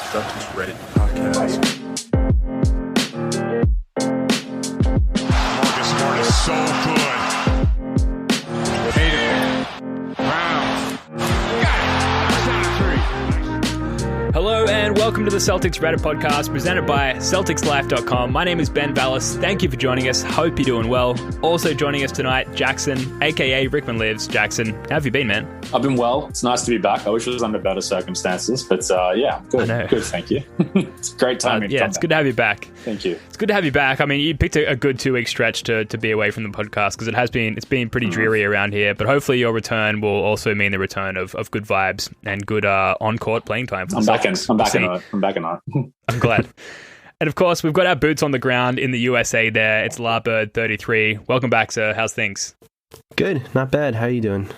Celtics Reddit podcast. Marcus Smart is so good. Tatum, Brown, got it. Shot three. Hello and welcome to the Celtics Reddit podcast presented by CelticsLife.com. My name is Ben Vallis. Thank you for joining us. Hope you're doing well. Also joining us tonight, Jackson, aka Rickman Lives. Jackson, how have you been, man? I've been well. It's nice to be back. I wish it was under better circumstances, but yeah, good. Good, thank you. It's a great time. Yeah, it's good to have you back. Thank you. It's good to have you back. I mean, you picked a good 2-week stretch to be away from the podcast because it's been pretty dreary around here. But hopefully, your return will also mean the return of good vibes and good on-court playing time. For the Celtics. I'm back in on it. I'm glad. And of course, we've got our boots on the ground in the USA. There, it's Larbird33. Welcome back, sir. How's things? Good, not bad. How are you doing?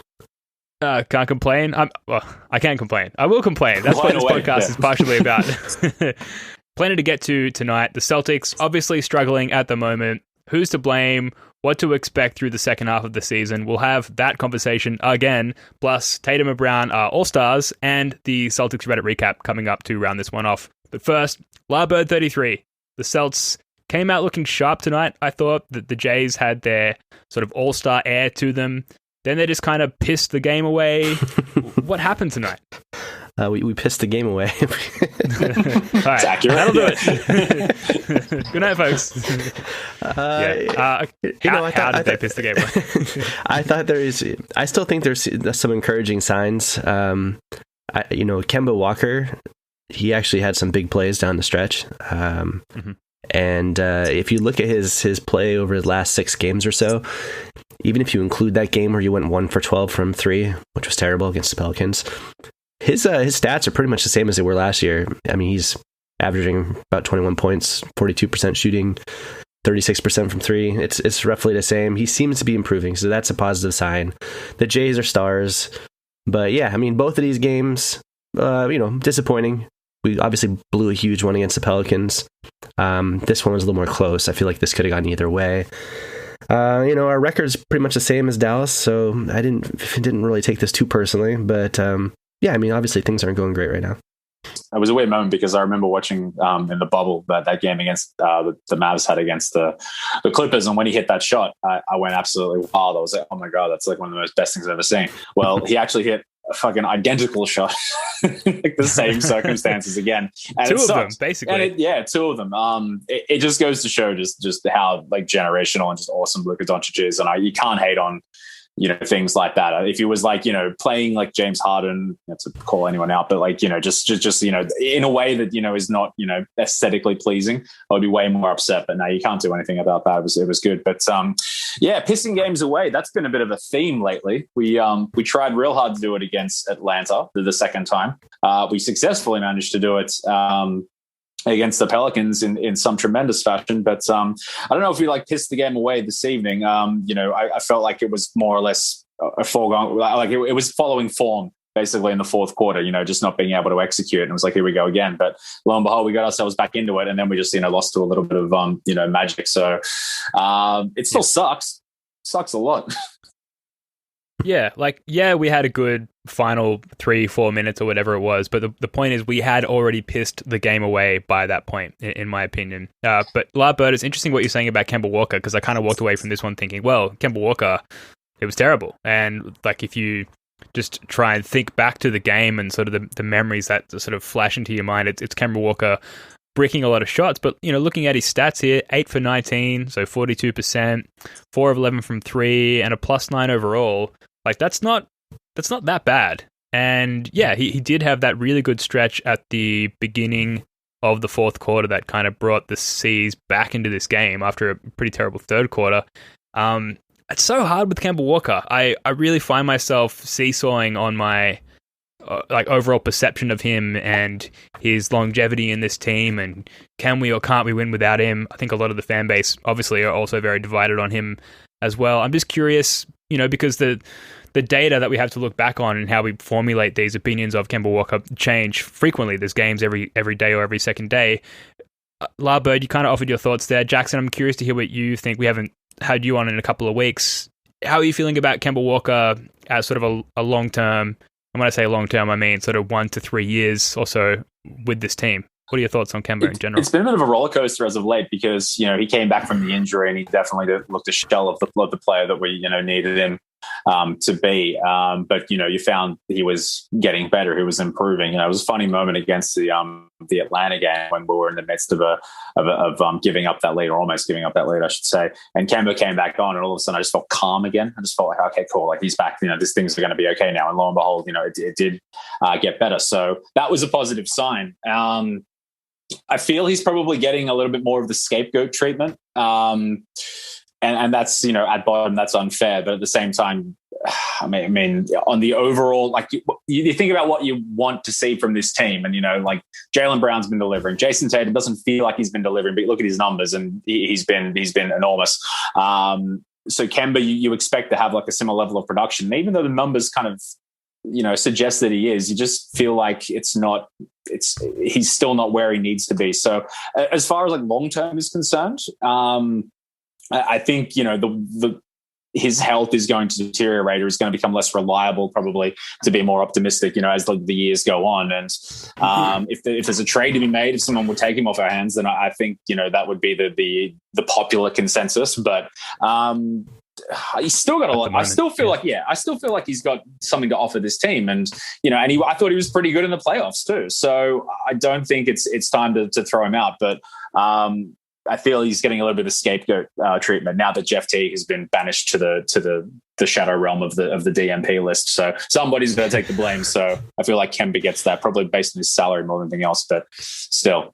Can't complain. I can't complain. I will complain. That's what this podcast is partially about. Plenty to get to tonight. The Celtics obviously struggling at the moment. Who's to blame? What to expect through the second half of the season? We'll have that conversation again. Plus, Tatum and Brown are all-stars, and the Celtics Reddit recap coming up to round this one off. But first, Larbird33. The Celts came out looking sharp tonight. I thought that the Jays had their sort of all-star air to them. Then they just kind of pissed the game away. What happened tonight? We pissed the game away. All right, accurate. That'll do it. Good night, folks. How did they piss the game away? I still think there's some encouraging signs. Kemba Walker, he actually had some big plays down the stretch. And if you look at his play over the last 6 games or so, even if you include that game where you went 1 for 12 from 3, which was terrible against the Pelicans, his stats are pretty much the same as they were last year. I mean, he's averaging about 21 points, 42% shooting, 36% from 3. It's roughly the same. He seems to be improving, so that's a positive sign. The Jays are stars, but yeah, I mean, both of these games, disappointing. We obviously blew a huge one against the Pelicans. This one was a little more close. I feel like this could have gone either way. Our record's pretty much the same as Dallas, so I didn't really take this too personally. But yeah, I mean, obviously things aren't going great right now. It was a weird moment because I remember watching in the bubble that game against the Mavs had against the Clippers, and when he hit that shot, I went absolutely wild. I was like, oh my god, that's like one of the most best things I've ever seen. Well, he actually hit a fucking identical shot, like the same circumstances again. And two of them, basically. And two of them. It just goes to show just how like generational and just awesome Luka Doncic is, and you can't hate on things like that. If he was like playing like James Harden, not to call anyone out, but like just in a way that is not aesthetically pleasing, I would be way more upset. But no, you can't do anything about that. It was good, but pissing games away, that's been a bit of a theme lately. We tried real hard to do it against Atlanta the second time. We successfully managed to do it against the Pelicans in some tremendous fashion. But I don't know if we pissed the game away this evening. I felt like it was more or less a foregone, like it was following form basically in the fourth quarter, just not being able to execute. And it was like, here we go again. But lo and behold, we got ourselves back into it. And then we just, lost to a little bit of, magic. So it still sucks. Sucks a lot. Yeah, we had a good final 3-4 minutes or whatever it was, but the point is we had already pissed the game away by that point, in my opinion. But Larbird, it's interesting what you're saying about Kemba Walker, because I kind of walked away from this one thinking, well, Kemba Walker, it was terrible. And if you just try and think back to the game and sort of the memories that sort of flash into your mind, it's Kemba Walker breaking a lot of shots, but looking at his stats here, 8 for 19, so 42%, 4 of 11 from 3, and a +9 overall. That's not that bad. And yeah, he did have that really good stretch at the beginning of the fourth quarter that kind of brought the C's back into this game after a pretty terrible third quarter. It's so hard with Kemba Walker. I really find myself seesawing on my overall perception of him and his longevity in this team, and can we or can't we win without him? I think a lot of the fan base obviously are also very divided on him as well. I'm just curious, because the data that we have to look back on and how we formulate these opinions of Kemba Walker change frequently. There's games every day or every second day. Larbird, you kind of offered your thoughts there. Jackson, I'm curious to hear what you think. We haven't had you on in a couple of weeks. How are you feeling about Kemba Walker as sort of a long-term, and when I say long-term, I mean sort of 1 to 3 years or so with this team. What are your thoughts on Kemba in general? It's been a bit of a roller coaster as of late because, he came back from the injury and he definitely looked a shell of the player that we, needed him to be. But, you found he was getting better. He was improving. It was a funny moment against the Atlanta game when we were in the midst of giving up that lead, or almost giving up that lead, I should say. And Kemba came back on, and all of a sudden I just felt calm again. I just felt like, okay, cool. Like, he's back. This things are going to be okay now. And lo and behold, it did get better. So that was a positive sign. I feel he's probably getting a little bit more of the scapegoat treatment. And that's, at bottom, that's unfair. But at the same time, I mean, on the overall, like, you think about what you want to see from this team, and, like, Jaylen Brown's been delivering. Jason Tatum doesn't feel like he's been delivering, but look at his numbers, and he's been enormous. So Kemba, you expect to have like a similar level of production, and even though the numbers kind of, suggest that he is, you just feel like he's still not where he needs to be. So as far as like long-term is concerned, I think, his health is going to deteriorate, or is going to become less reliable, probably, to be more optimistic, as the years go on. And if there's a trade to be made, if someone would take him off our hands, then I think, that would be the popular consensus. But he's still got a lot. I still feel like he's got something to offer this team, and I thought he was pretty good in the playoffs too. So I don't think it's time to throw him out, but I feel he's getting a little bit of scapegoat treatment now that Jeff Teague has been banished to the shadow realm of the DMP list. So somebody's going to take the blame. So I feel like Kemba gets that, probably based on his salary more than anything else, but still.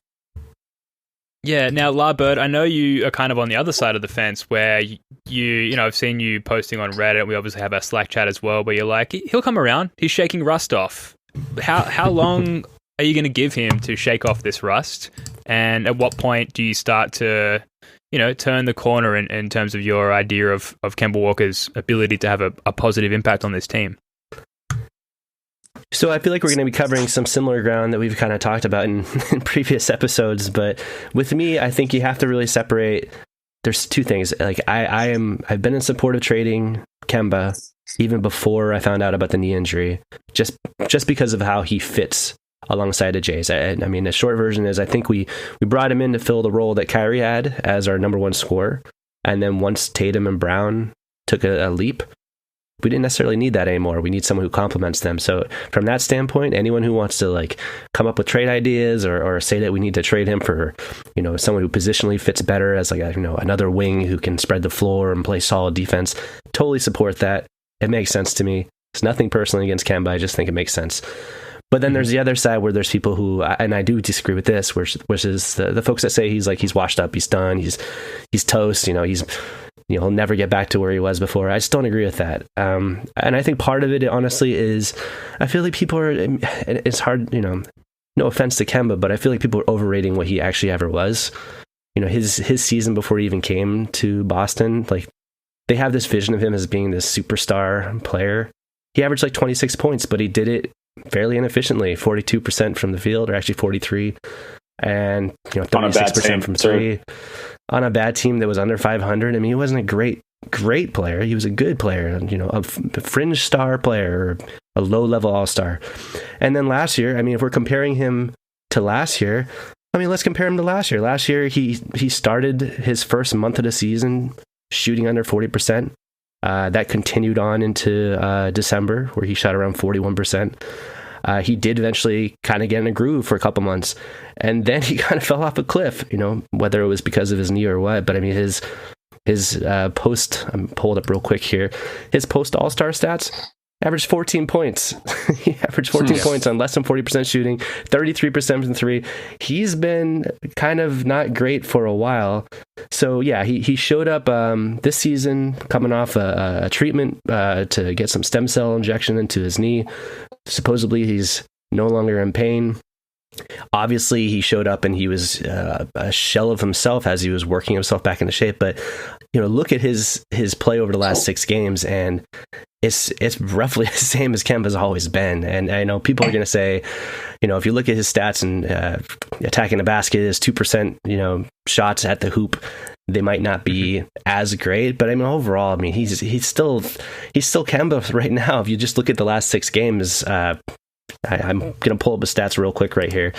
Yeah. Now, La Bird, I know you are kind of on the other side of the fence, where I've seen you posting on Reddit. We obviously have our Slack chat as well, where you're like, he'll come around. He's shaking rust off. How long are you going to give him to shake off this rust? And at what point do you start to, turn the corner in terms of your idea of Kemba Walker's ability to have a positive impact on this team? So I feel like we're going to be covering some similar ground that we've kind of talked about in previous episodes. But with me, I think you have to really separate. There's two things. Like, I've been in support of trading Kemba even before I found out about the knee injury, just because of how he fits alongside of Jays. I mean, the short version is, I think we brought him in to fill the role that Kyrie had as our number one scorer. And then once Tatum and Brown took a leap, we didn't necessarily need that anymore. We need someone who complements them. So from that standpoint, anyone who wants to like come up with trade ideas or say that we need to trade him for, someone who positionally fits better as like another wing who can spread the floor and play solid defense, totally support that. It makes sense to me. It's nothing personally against Kemba. I just think it makes sense. But then there's the other side where there's people who, and I do disagree with this, which is the folks that say he's washed up, he's done, he's toast, he'll never get back to where he was before. I just don't agree with that. And I think part of it, honestly, is I feel like people are, it's hard, no offense to Kemba, but I feel like people are overrating what he actually ever was. His season before he even came to Boston, like, they have this vision of him as being this superstar player. He averaged like 26 points, but he did it fairly inefficiently, 42% from the field, or actually 43, and 36% from three. On a bad team that was under 500. I mean, he wasn't a great player. He was a good player, a fringe star player, or a low-level all-star. And then last year, I mean, if we're comparing him to last year, I mean, let's compare him to last year. Last year, he started his first month of the season shooting under 40%. That continued on into December, where he shot around 41%. He did eventually kind of get in a groove for a couple months, and then he kind of fell off a cliff, whether it was because of his knee or what. But I mean, his post, I'm pulled up real quick here, his post All-Star stats averaged 14 points. He averaged 14 points on less than 40% shooting, 33% from three. He's been kind of not great for a while. So yeah, he showed up this season coming off a treatment to get some stem cell injection into his knee. Supposedly he's no longer in pain. Obviously he showed up and he was a shell of himself as he was working himself back into shape. But look at his play over the last 6 games, and it's roughly the same as Kemba's always been. And I know people are going to say, if you look at his stats and attacking the basket, his 2%, shots at the hoop, they might not be as great. But I mean, overall, I mean, he's still Kemba right now. If you just look at the last 6 games, I'm going to pull up the stats real quick right here.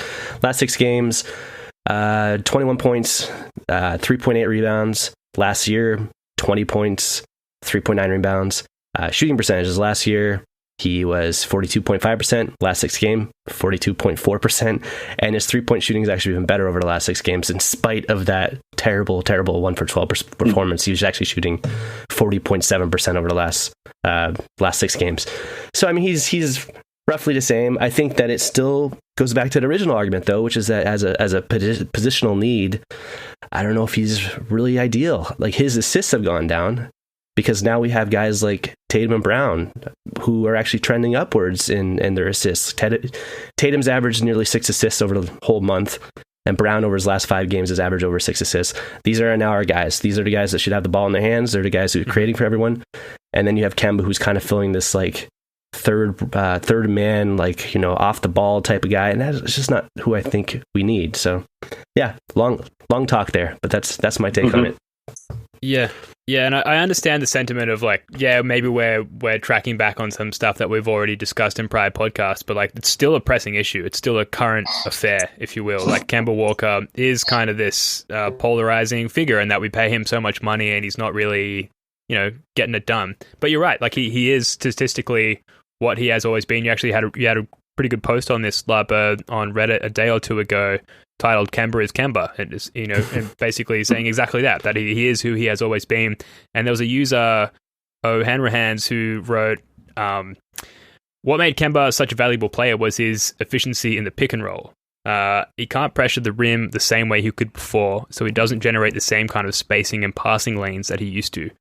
Last 6 games, 21 points, 3.8 rebounds. Last year, 20 points, 3.9 rebounds. Shooting percentages last year, he was 42.5%. Last 6 games, 42.4%. And his 3-point shooting has actually been better over the last 6 games, in spite of that terrible 1 for 12 performance. He was actually shooting 40.7% over the last 6 games. So, I mean, he's roughly the same. I think that it still goes back to the original argument, though, which is that as a positional need, I don't know if he's really ideal. Like, his assists have gone down because now we have guys like Tatum and Brown who are actually trending upwards in their assists. Tatum's averaged nearly 6 assists over the whole month, and Brown over his last 5 games has averaged over 6 assists. These are now our guys. These are the guys that should have the ball in their hands. They're the guys who are creating for everyone. And then you have Kemba, who's kind of filling this like third man, like, you know, off the ball type of guy, and that's just not who I think we need. So yeah, long talk there, but that's my take on it. Yeah, and I understand the sentiment of like, yeah, maybe we're tracking back on some stuff that we've already discussed in prior podcasts, but like, it's still a pressing issue. It's still a current affair, if you will. Like, Kemba Walker is kind of this polarizing figure, in that we pay him so much money and he's not really, you know, getting it done. But you're right, like he is statistically what he has always been. You actually had a pretty good post on this, Larbird, on Reddit a day or two ago, titled "Kemba is Kemba," and is, you know, and basically saying exactly that he is who he has always been. And there was a user, O'Hanrahan's, who wrote, what made Kemba such a valuable player was his efficiency in the pick and roll. He can't pressure the rim the same way he could before, so he doesn't generate the same kind of spacing and passing lanes that he used to,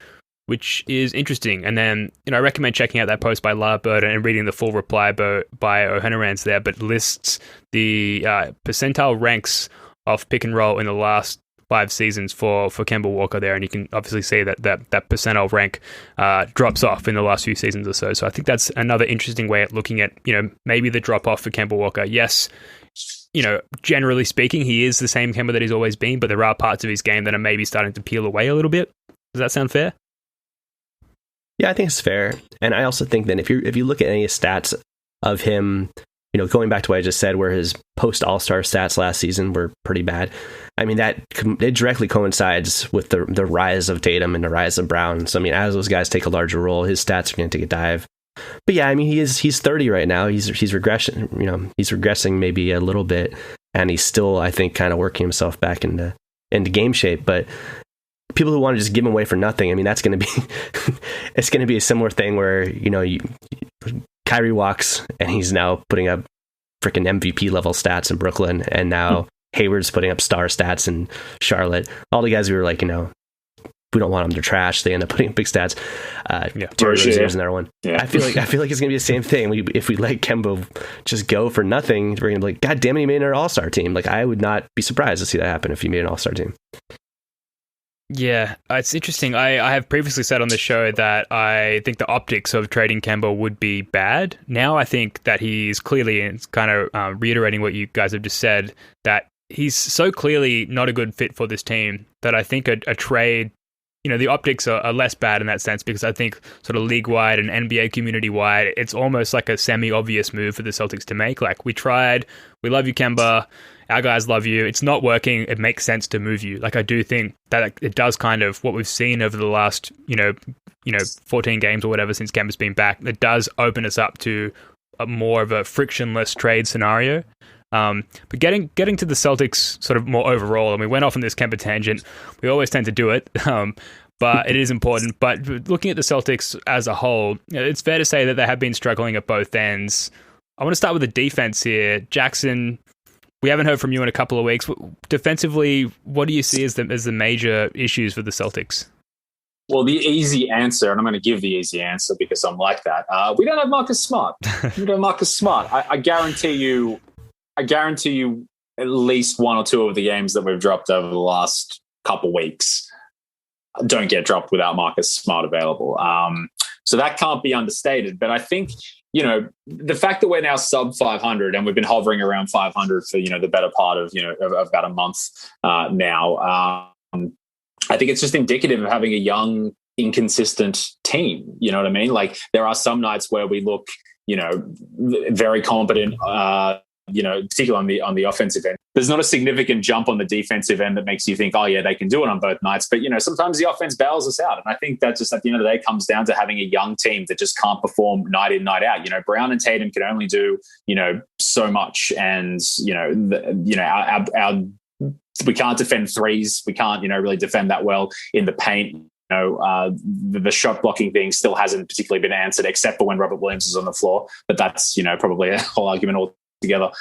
which is interesting. And then, you know, I recommend checking out that post by Larbird and reading the full reply by O'Hanrahan's there, but lists the percentile ranks of pick and roll in the last 5 seasons for Kemba Walker there, and you can obviously see that percentile rank drops off in the last few seasons or so. So I think that's another interesting way of looking at, you know, maybe the drop off for Kemba Walker. Yes, you know, generally speaking, he is the same Kemba that he's always been, but there are parts of his game that are maybe starting to peel away a little bit. Does that sound fair? Yeah, I think it's fair. And I also think that if you look at any stats of him, you know, going back to what I just said, where his post All-Star stats last season were pretty bad, I mean, it directly coincides with the rise of Tatum and the rise of Brown. So, I mean, as those guys take a larger role, his stats are going to take a dive. But yeah, I mean, he's 30 right now. He's regressing, you know, he's regressing maybe a little bit, and he's still, I think, kind of working himself back into game shape. But people who want to just give him away for nothing, I mean, that's going to be it's going to be a similar thing where, you know, Kyrie walks and he's now putting up freaking MVP level stats in Brooklyn, and now Hayward's putting up star stats in Charlotte. All the guys who were like, you know, we don't want them, they're trash, they end up putting up big stats. Terry Rozier's another one. Yeah. I feel like it's going to be the same thing. If we let Kemba just go for nothing, we're going to be like, God damn it, he made an all-star team. Like, I would not be surprised to see that happen if he made an all-star team. Yeah, it's interesting. I have previously said on the show that I think the optics of trading Kemba would be bad. Now I think that he's clearly, and it's kind of reiterating what you guys have just said, that he's so clearly not a good fit for this team that I think a trade, you know, the optics are less bad in that sense, because I think sort of league-wide and NBA community-wide, it's almost like a semi-obvious move for the Celtics to make. Like, we tried, we love you, Kemba, our guys love you, it's not working, it makes sense to move you. Like, I do think that it does kind of, what we've seen over the last, you know, 14 games or whatever since Kemba's been back, it does open us up to a more of a frictionless trade scenario. But getting to the Celtics sort of more overall, and we went off on this Kemba tangent, we always tend to do it, but it is important. But looking at the Celtics as a whole, it's fair to say that they have been struggling at both ends. I want to start with the defense here. Jackson, we haven't heard from you in a couple of weeks. Defensively, what do you see as the major issues for the Celtics? Well, the easy answer, and I'm going to give the easy answer because I'm like that. We don't have Marcus Smart. I guarantee you at least one or two of the games that we've dropped over the last couple weeks don't get dropped without Marcus Smart available. So that can't be understated. But I think, you know, the fact that we're now sub 500 and we've been hovering around 500 for, you know, the better part of, you know, of about a month now, I think it's just indicative of having a young, inconsistent team. You know what I mean? Like, there are some nights where we look, very competent, particularly on the offensive end. There's not a significant jump on the defensive end that makes you think, oh yeah, they can do it on both nights. But, sometimes the offense bails us out. And I think that just at the end of the day comes down to having a young team that just can't perform night in, night out. Brown and Tatum can only do, so much. And, we can't defend threes. We can't, really defend that well in the paint. The shot blocking thing still hasn't particularly been answered, except for when Robert Williams is on the floor. But that's, probably a whole argument altogether.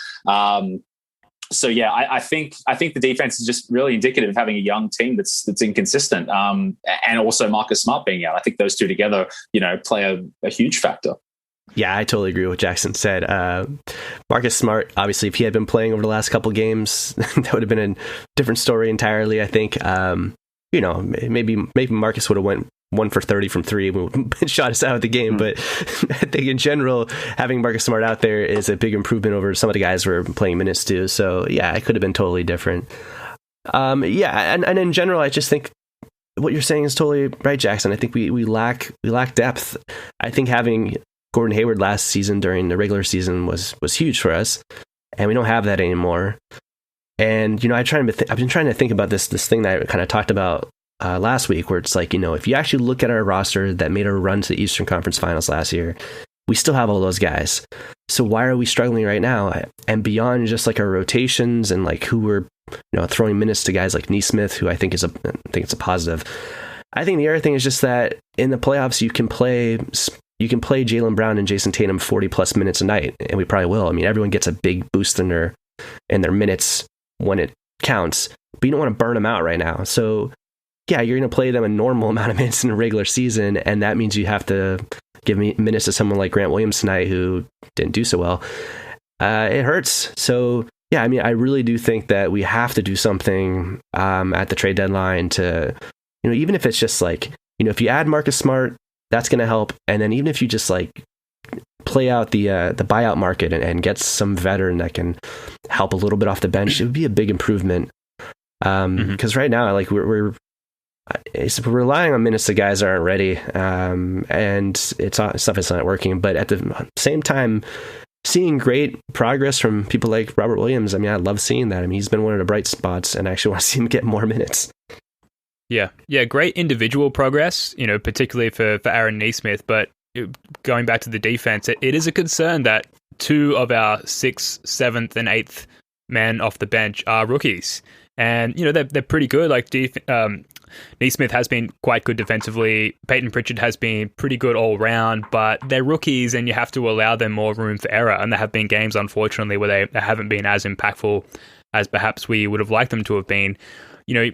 So yeah, I think the defense is just really indicative of having a young team that's inconsistent, and also Marcus Smart being out. I think those two together, play a huge factor. Yeah, I totally agree with what Jackson said. Marcus Smart, obviously, if he had been playing over the last couple games, that would have been a different story entirely. I think, maybe Marcus would have went 1 for 30 from 3 and shot us out of the game. But I think in general, having Marcus Smart out there is a big improvement over some of the guys we're playing minutes to. So yeah, it could have been totally different. And in general, I just think what you're saying is totally right, Jackson. I think we lack depth. I think having Gordon Hayward last season during the regular season was huge for us, and we don't have that anymore. And I've been trying to think about this thing that I kind of talked about last week, where it's like, if you actually look at our roster that made a run to the Eastern Conference Finals last year, we still have all those guys. So why are we struggling right now? And beyond just like our rotations and like who we're throwing minutes to guys like Nesmith, who I think it's a positive. I think the other thing is just that in the playoffs you can play Jaylen Brown and Jason Tatum 40 plus minutes a night, and we probably will. I mean, everyone gets a big boost in their minutes when it counts, but you don't want to burn them out right now. So yeah, you're going to play them a normal amount of minutes in a regular season, and that means you have to give me minutes to someone like Grant Williams tonight who didn't do so well. It hurts. So yeah, I mean, I really do think that we have to do something at the trade deadline to, even if it's just like, if you add Marcus Smart, that's going to help. And then even if you just like play out the buyout market and get some veteran that can help a little bit off the bench, it would be a big improvement. Because right now, like we're relying on minutes that guys aren't ready, and stuff is not working. But at the same time, seeing great progress from people like Robert Williams, I mean, I love seeing that. I mean, he's been one of the bright spots, and I actually want to see him get more minutes. Yeah, great individual progress, particularly for Aaron Nesmith. But going back to the defense, it is a concern that 2 of our 6th, 7th, and 8th men off the bench are rookies. And, they're pretty good. Like, Nesmith has been quite good defensively. Peyton Pritchard has been pretty good all round, but they're rookies and you have to allow them more room for error. And there have been games, unfortunately, where they haven't been as impactful as perhaps we would have liked them to have been.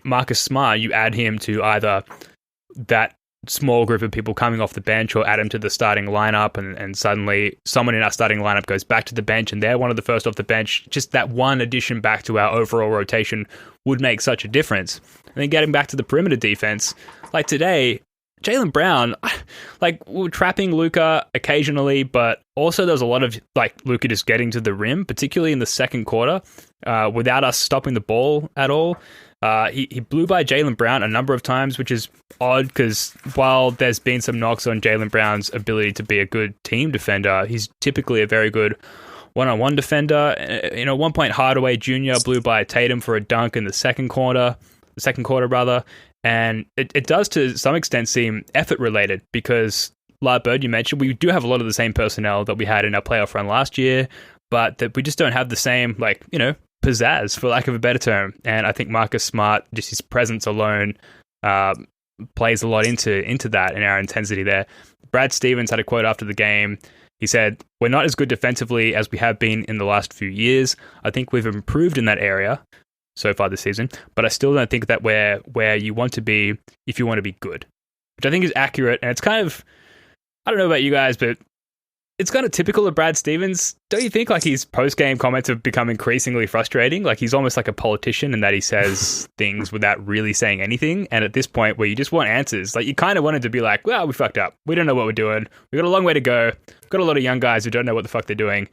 Marcus Smart, you add him to either that small group of people coming off the bench or add him to the starting lineup, and suddenly someone in our starting lineup goes back to the bench and they're one of the first off the bench. Just that one addition back to our overall rotation would make such a difference. And then getting back to the perimeter defense, like today, Jaylen Brown, like, we're trapping Luka occasionally, but also there's a lot of like Luka just getting to the rim, particularly in the second quarter, without us stopping the ball at all. He blew by Jaylen Brown a number of times, which is odd because while there's been some knocks on Jaylen Brown's ability to be a good team defender, he's typically a very good one-on-one defender. At one point, Hardaway Jr. blew by Tatum for a dunk in the second quarter, and it does to some extent seem effort-related because, like Bird, you mentioned, we do have a lot of the same personnel that we had in our playoff run last year, but that we just don't have the same, pizzazz, for lack of a better term. And I think Marcus Smart, just his presence alone, plays a lot into that and our intensity there. Brad Stevens had a quote after the game. He said, "We're not as good defensively as we have been in the last few years. I think we've improved in that area so far this season, but I still don't think that we're where you want to be if you want to be good," which I think is accurate. And it's kind of, I don't know about you guys, but it's kind of typical of Brad Stevens. Don't you think like his post-game comments have become increasingly frustrating? Like he's almost like a politician in that he says things without really saying anything. And at this point where you just want answers, like you kind of wanted to be like, well, we fucked up. We don't know what we're doing. We got a long way to go. We've got a lot of young guys who don't know what the fuck they're doing.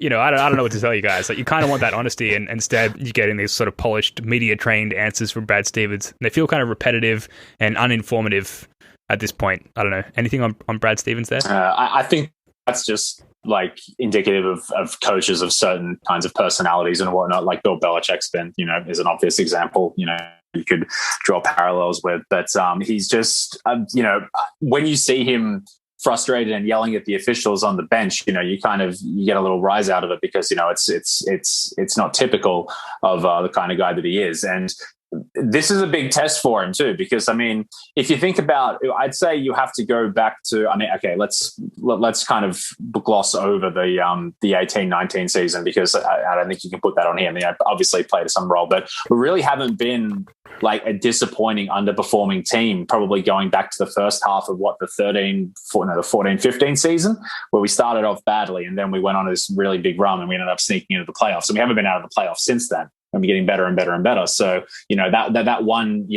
I don't know what to tell you guys. Like you kind of want that honesty, and instead you're getting these sort of polished, media-trained answers from Brad Stevens. And they feel kind of repetitive and uninformative at this point. I don't know. Anything on Brad Stevens there? I think that's just like indicative of coaches of certain kinds of personalities and whatnot. Like Bill Belichick's been, is an obvious example, you could draw parallels with, but he's just, when you see him frustrated and yelling at the officials on the bench, you get a little rise out of it because, it's not typical of the kind of guy that he is. And this is a big test for him too, because if you think about, I'd say you have to go back to, okay, let's kind of gloss over the 18-19 season, because I don't think you can put that on him. Obviously played some role, but we really haven't been like a disappointing, underperforming team, probably going back to the first half of the 14-15 season, where we started off badly and then we went on this really big run and we ended up sneaking into the playoffs. And we haven't been out of the playoffs since then. And we're getting better and better and better. So, that one,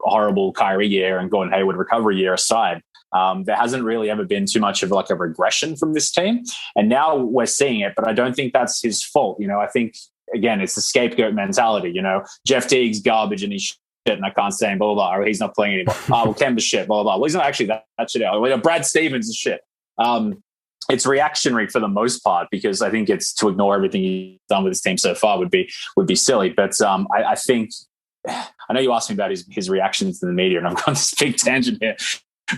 horrible Kyrie year and Gordon Hayward recovery year aside, there hasn't really ever been too much of like a regression from this team. And now we're seeing it, but I don't think that's his fault. I think, again, it's the scapegoat mentality. Jeff Teague's garbage and he's shit and I can't stand blah, blah, blah, or he's not playing anymore. Well, Kemba's shit, blah, blah, blah. Well, he's not actually that shit. Brad Stevens is shit. It's reactionary for the most part, because I think it's to ignore everything he's done with his team so far would be silly. But I think, I know you asked me about his reactions to the media, and I've gone this big tangent here.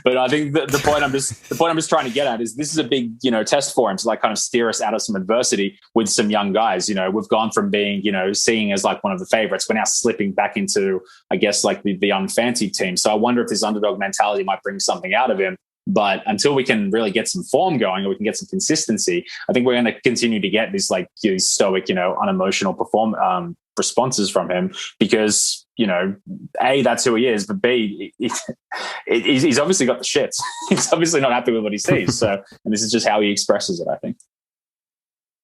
But I think the point I'm just trying to get at is this is a big, test for him to like kind of steer us out of some adversity with some young guys. We've gone from being, seeing as like one of the favorites. We're now slipping back into, I guess, like the unfancied team. So I wonder if this underdog mentality might bring something out of him. But until we can really get some form going, or we can get some consistency, I think we're going to continue to get these like these stoic, unemotional responses from him, because, A, that's who he is, but B, he's obviously got the shits. He's obviously not happy with what he sees. So, and this is just how he expresses it, I think.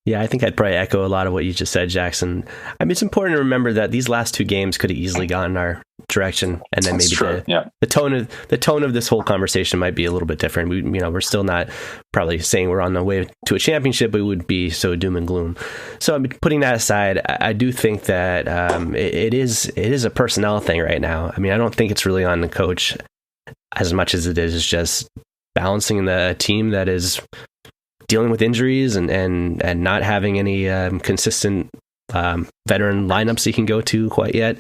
Yeah, I think I'd probably echo a lot of what you just said, Jackson. It's important to remember that these last two games could have easily gone our direction, and then the tone of this whole conversation might be a little bit different. We're still not probably saying we're on the way to a championship, but it would be so doom and gloom. So putting that aside, I do think that it is a personnel thing right now. I don't think it's really on the coach as much as it is just balancing the team that is dealing with injuries and not having any consistent veteran lineups he can go to quite yet,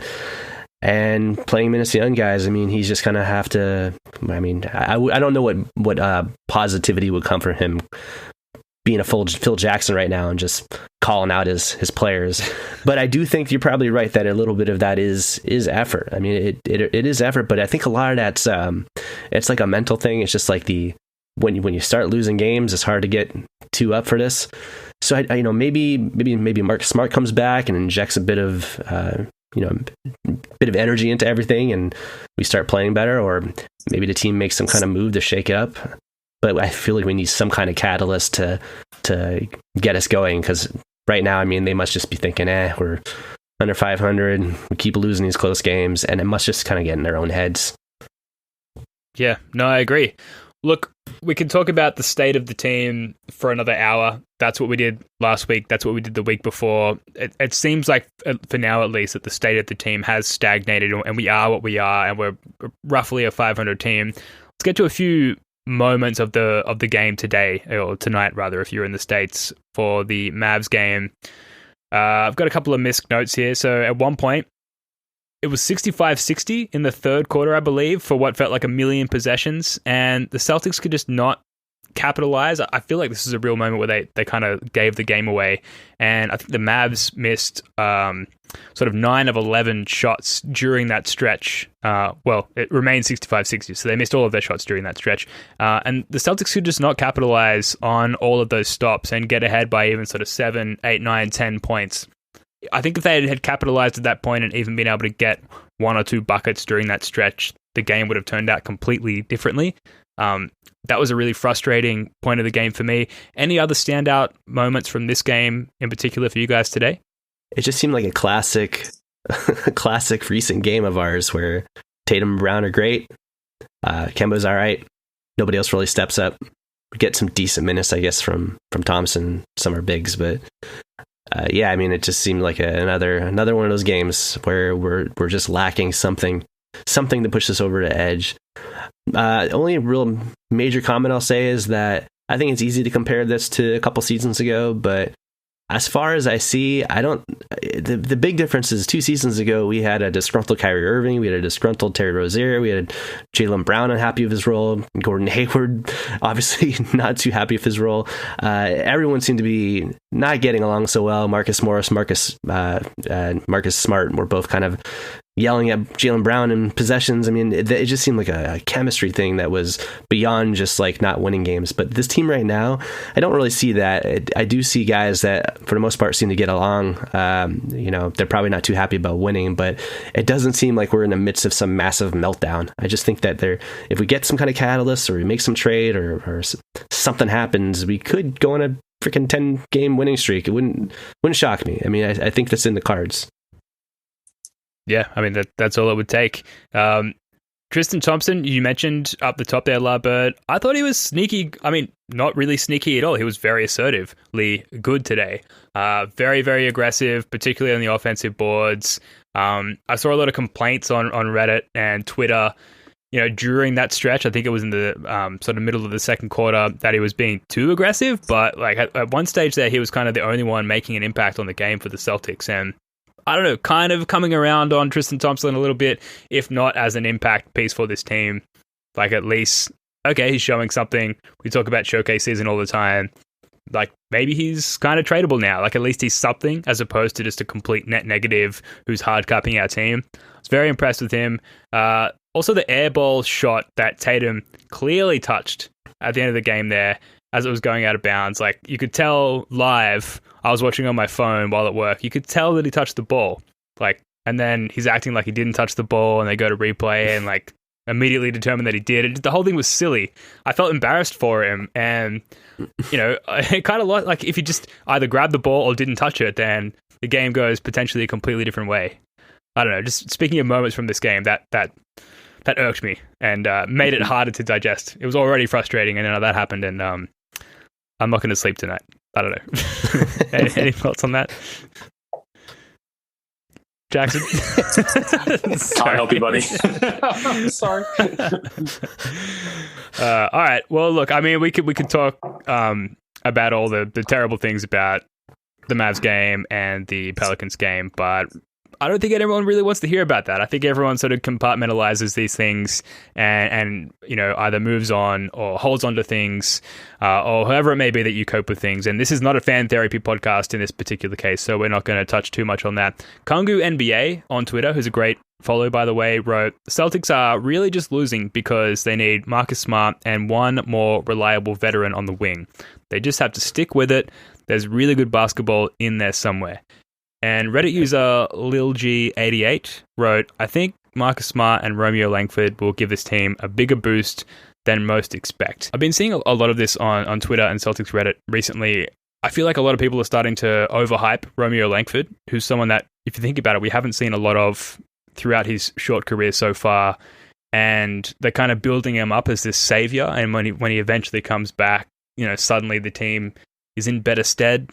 and playing minutes to young guys. He's just gonna have to. I don't know what positivity would come from him being a full Phil Jackson right now and just calling out his players. But I do think you're probably right that a little bit of that is effort. It is effort, but I think a lot of that's it's like a mental thing. It's just like when you start losing games, it's hard to get too up for this. So I maybe Marcus Smart comes back and injects a bit of energy into everything, and we start playing better, or maybe the team makes some kind of move to shake it up. But I feel like we need some kind of catalyst to get us going, because right now, they must just be thinking, we're under 500, we keep losing these close games, and it must just kind of get in their own heads. Yeah, no, I agree. Look, we can talk about the state of the team for another hour. That's what we did last week. That's what we did the week before. It seems like, for now at least, that the state of the team has stagnated, and we are what we are, and we're roughly a 500 team. Let's get to a few moments of the game today, or tonight rather, if you're in the States, for the Mavs game. I've got a couple of missed notes here. So at one point, it was 65-60 in the third quarter, I believe, for what felt like a million possessions, and the Celtics could just not capitalize. I feel like this is a real moment where they kind of gave the game away, and I think the Mavs missed sort of 9 of 11 shots during that stretch. It remained 65-60, so they missed all of their shots during that stretch, and the Celtics could just not capitalize on all of those stops and get ahead by even sort of 7, 8, 9, 10 points. I think if they had capitalized at that point and even been able to get 1 or 2 buckets during that stretch, the game would have turned out completely differently. That was a really frustrating point of the game for me. Any other standout moments from this game in particular for you guys today? It just seemed like a classic recent game of ours where Tatum and Brown are great. Kemba's all right. Nobody else really steps up. We get some decent minutes, I guess, from Thompson, some are bigs, but it just seemed like another one of those games where we're just lacking something to push us over the edge. Only real major comment I'll say is that I think it's easy to compare this to a couple seasons ago, but as far as I see, I don't. The big difference is 2 seasons ago we had a disgruntled Kyrie Irving, we had a disgruntled Terry Rozier, we had Jaylen Brown unhappy with his role, Gordon Hayward obviously not too happy with his role. Everyone seemed to be not getting along so well. Marcus Morris, Marcus Smart were both kind of yelling at Jaylen Brown in possessions. I mean, it just seemed like a chemistry thing that was beyond just like not winning games. But this team right now, I don't really see that. I do see guys that for the most part seem to get along. They're probably not too happy about winning, but it doesn't seem like we're in the midst of some massive meltdown. I just think that if we get some kind of catalyst or we make some trade or something happens, we could go on a freaking 10-game winning streak. It wouldn't shock me. I mean, I think that's in the cards. Yeah, I mean, that's all it would take. Tristan Thompson, you mentioned up the top there, La Bird. I thought he was sneaky. I mean, not really sneaky at all. He was very assertively good today. Very, very aggressive, particularly on the offensive boards. I saw a lot of complaints on Reddit and Twitter, during that stretch. I think it was in the sort of middle of the second quarter that he was being too aggressive. But like at one stage there, he was kind of the only one making an impact on the game for the Celtics. And I don't know, kind of coming around on Tristan Thompson a little bit, if not as an impact piece for this team. Like at least, okay, he's showing something. We talk about showcase season all the time. Like maybe he's kind of tradable now. Like at least he's something as opposed to just a complete net negative who's hard capping our team. I was very impressed with him. Also the air ball shot that Tatum clearly touched at the end of the game there as it was going out of bounds. Like you could tell live, I was watching on my phone while at work, you could tell that he touched the ball. Like, and then he's acting like he didn't touch the ball and they go to replay and like immediately determined that he did. The whole thing was silly. I felt embarrassed for him. And, it kind of like if you just either grabbed the ball or didn't touch it, then the game goes potentially a completely different way. I don't know. Just speaking of moments from this game, that irked me and made it harder to digest. It was already frustrating, and then that happened, and I'm not going to sleep tonight. I don't know. Any thoughts on that? Jackson? Can't help you, buddy. I'm sorry. All right. Well, look, I mean, we could talk about all the terrible things about the Mavs game and the Pelicans game, but I don't think everyone really wants to hear about that. I think everyone sort of compartmentalizes these things and either moves on or holds on to things or however it may be that you cope with things. And this is not a fan therapy podcast in this particular case, so we're not going to touch too much on that. Kungu NBA on Twitter, who's a great follow, by the way, wrote, Celtics are really just losing because they need Marcus Smart and one more reliable veteran on the wing. They just have to stick with it. There's really good basketball in there somewhere. And Reddit user LilG88 wrote, I think Marcus Smart and Romeo Langford will give this team a bigger boost than most expect. I've been seeing a lot of this on Twitter and Celtics Reddit recently. I feel like a lot of people are starting to overhype Romeo Langford, who's someone that, if you think about it, we haven't seen a lot of throughout his short career so far. And they're kind of building him up as this savior. And when he eventually comes back, suddenly the team is in better stead.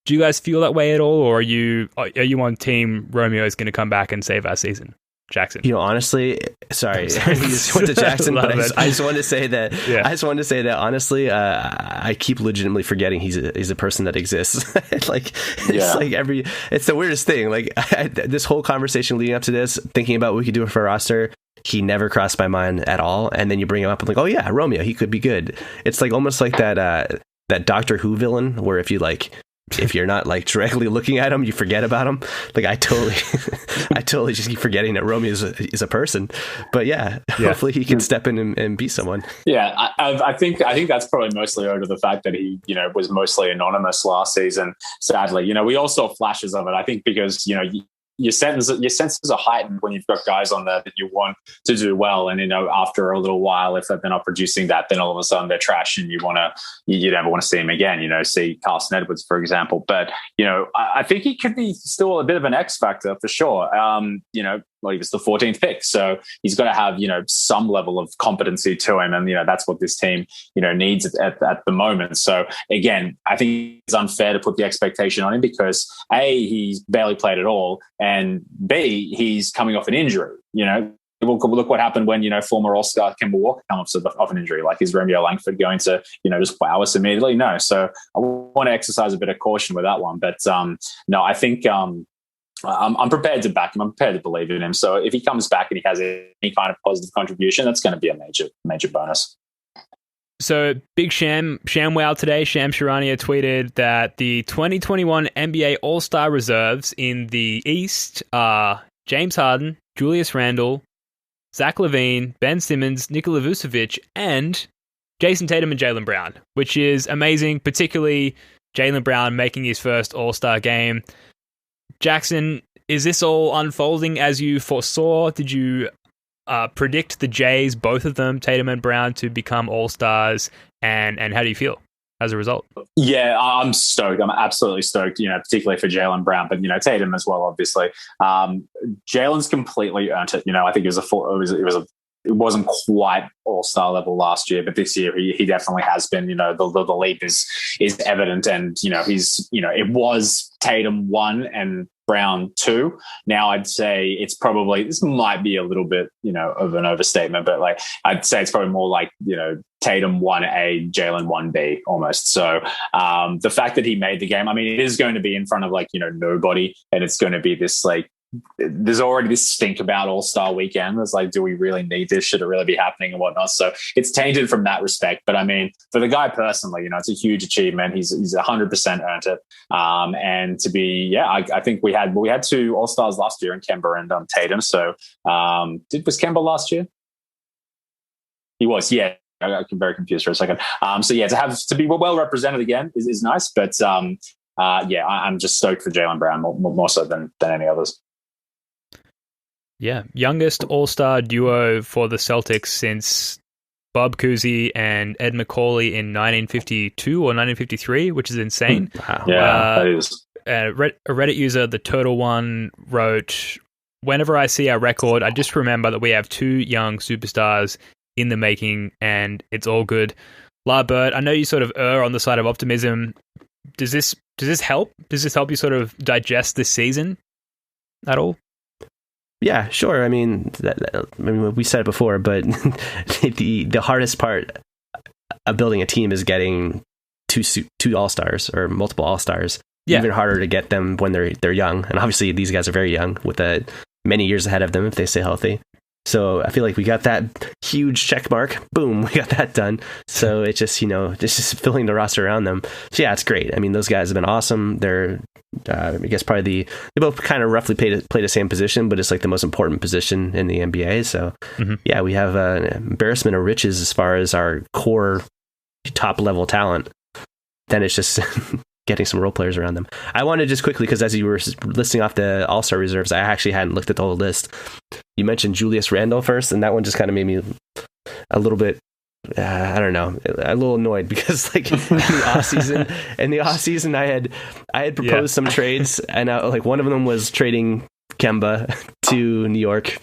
Do you guys feel that way at all, or are you on team Romeo is going to come back and save our season? Jackson. Honestly, sorry, you just went to Jackson, but I just wanted to say that. Yeah. I just wanted to say that honestly, I keep legitimately forgetting he's a person that exists. It's the weirdest thing. Like this whole conversation leading up to this, thinking about what we could do for our roster, he never crossed my mind at all. And then you bring him up and like, oh yeah, Romeo, he could be good. It's like almost like that Doctor Who villain where if you're not like directly looking at him, you forget about him. Like I totally just keep forgetting that Romeo is a person. But yeah, hopefully he can step in and be someone. Yeah, I think that's probably mostly owed to the fact that he was mostly anonymous last season. Sadly, we all saw flashes of it. I think because your senses are heightened when you've got guys on there that you want to do well, and after a little while, if they're not producing that, then all of a sudden they're trash, and you never want to see them again. See Carson Edwards, for example. But I think he could be still a bit of an X factor for sure. He was the 14th pick, so he's got to have some level of competency to him, and that's what this team needs at the moment. So again, I think it's unfair to put the expectation on him because A, he's barely played at all, and B, he's coming off an injury. It look what happened when, former All-Star Kemba Walker comes off an injury. Like, is Romeo Langford going to, just wow us immediately? No. So I want to exercise a bit of caution with that one. But no, I think I'm prepared to back him. I'm prepared to believe in him. So if he comes back and he has any kind of positive contribution, that's going to be a major bonus. So big ShamWow today. Sham Charania tweeted that the 2021 NBA All-Star reserves in the East are James Harden, Julius Randle, Zach LaVine, Ben Simmons, Nikola Vucevic, and Jason Tatum and Jaylen Brown, which is amazing, particularly Jaylen Brown making his first All-Star game. Jackson, is this all unfolding as you foresaw? Did you predict the Jays, both of them, Tatum and Brown, to become All-Stars? And how do you feel as a result? Yeah, I'm stoked. I'm absolutely stoked, particularly for Jaylen Brown, but, Tatum as well, obviously. Jaylen's completely earned it. I think it wasn't quite All-Star level last year, but this year he definitely has been. The leap is evident, and it was Tatum 1 and Brown 2. Now I'd say it's probably, this might be a little bit of an overstatement, but like I'd say it's probably more like Tatum 1A, Jaylen 1B almost. So the fact that he made the game, I mean, it is going to be in front of nobody, and it's going to be this there's already this stink about All-Star weekend. It's like, do we really need this? Should it really be happening and whatnot? So it's tainted from that respect. But I mean, for the guy personally, it's a huge achievement. He's 100% earned it. And to be, I think we had 2 All-Stars last year in Kemba and Tatum. So was Kemba last year? He was, yeah. I got very confused for a second. To be well represented again is nice. But I'm just stoked for Jaylen Brown more so than any others. Yeah, youngest All-Star duo for the Celtics since Bob Cousy and Ed McCauley in 1952 or 1953, which is insane. Wow. Yeah, that is. A Reddit user, the Turtle One, wrote, "Whenever I see our record, I just remember that we have 2 young superstars in the making, and it's all good." La Bird, I know you sort of err on the side of optimism. Does this help? Does this help you sort of digest this season at all? Yeah, sure. I mean, we said it before, but the hardest part of building a team is getting two All-Stars or multiple All-Stars. Yeah. Even harder to get them when they're young, and obviously these guys are very young with many years ahead of them if they stay healthy. So I feel like we got that huge check mark. Boom, we got that done. So it's just, just filling the roster around them. So yeah, it's great. I mean, those guys have been awesome. They're, I guess they both kind of roughly play the same position, but it's like the most important position in the NBA. So yeah, we have an embarrassment of riches as far as our core top level talent. Then it's just getting some role players around them. I wanted just quickly, because as you were listing off the All-Star reserves, I actually hadn't looked at the whole list. You mentioned Julius Randle first, and that one just kind of made me a little bit, I don't know, a little annoyed, because like in the off season, I had proposed some trades, and one of them was trading Kemba to New York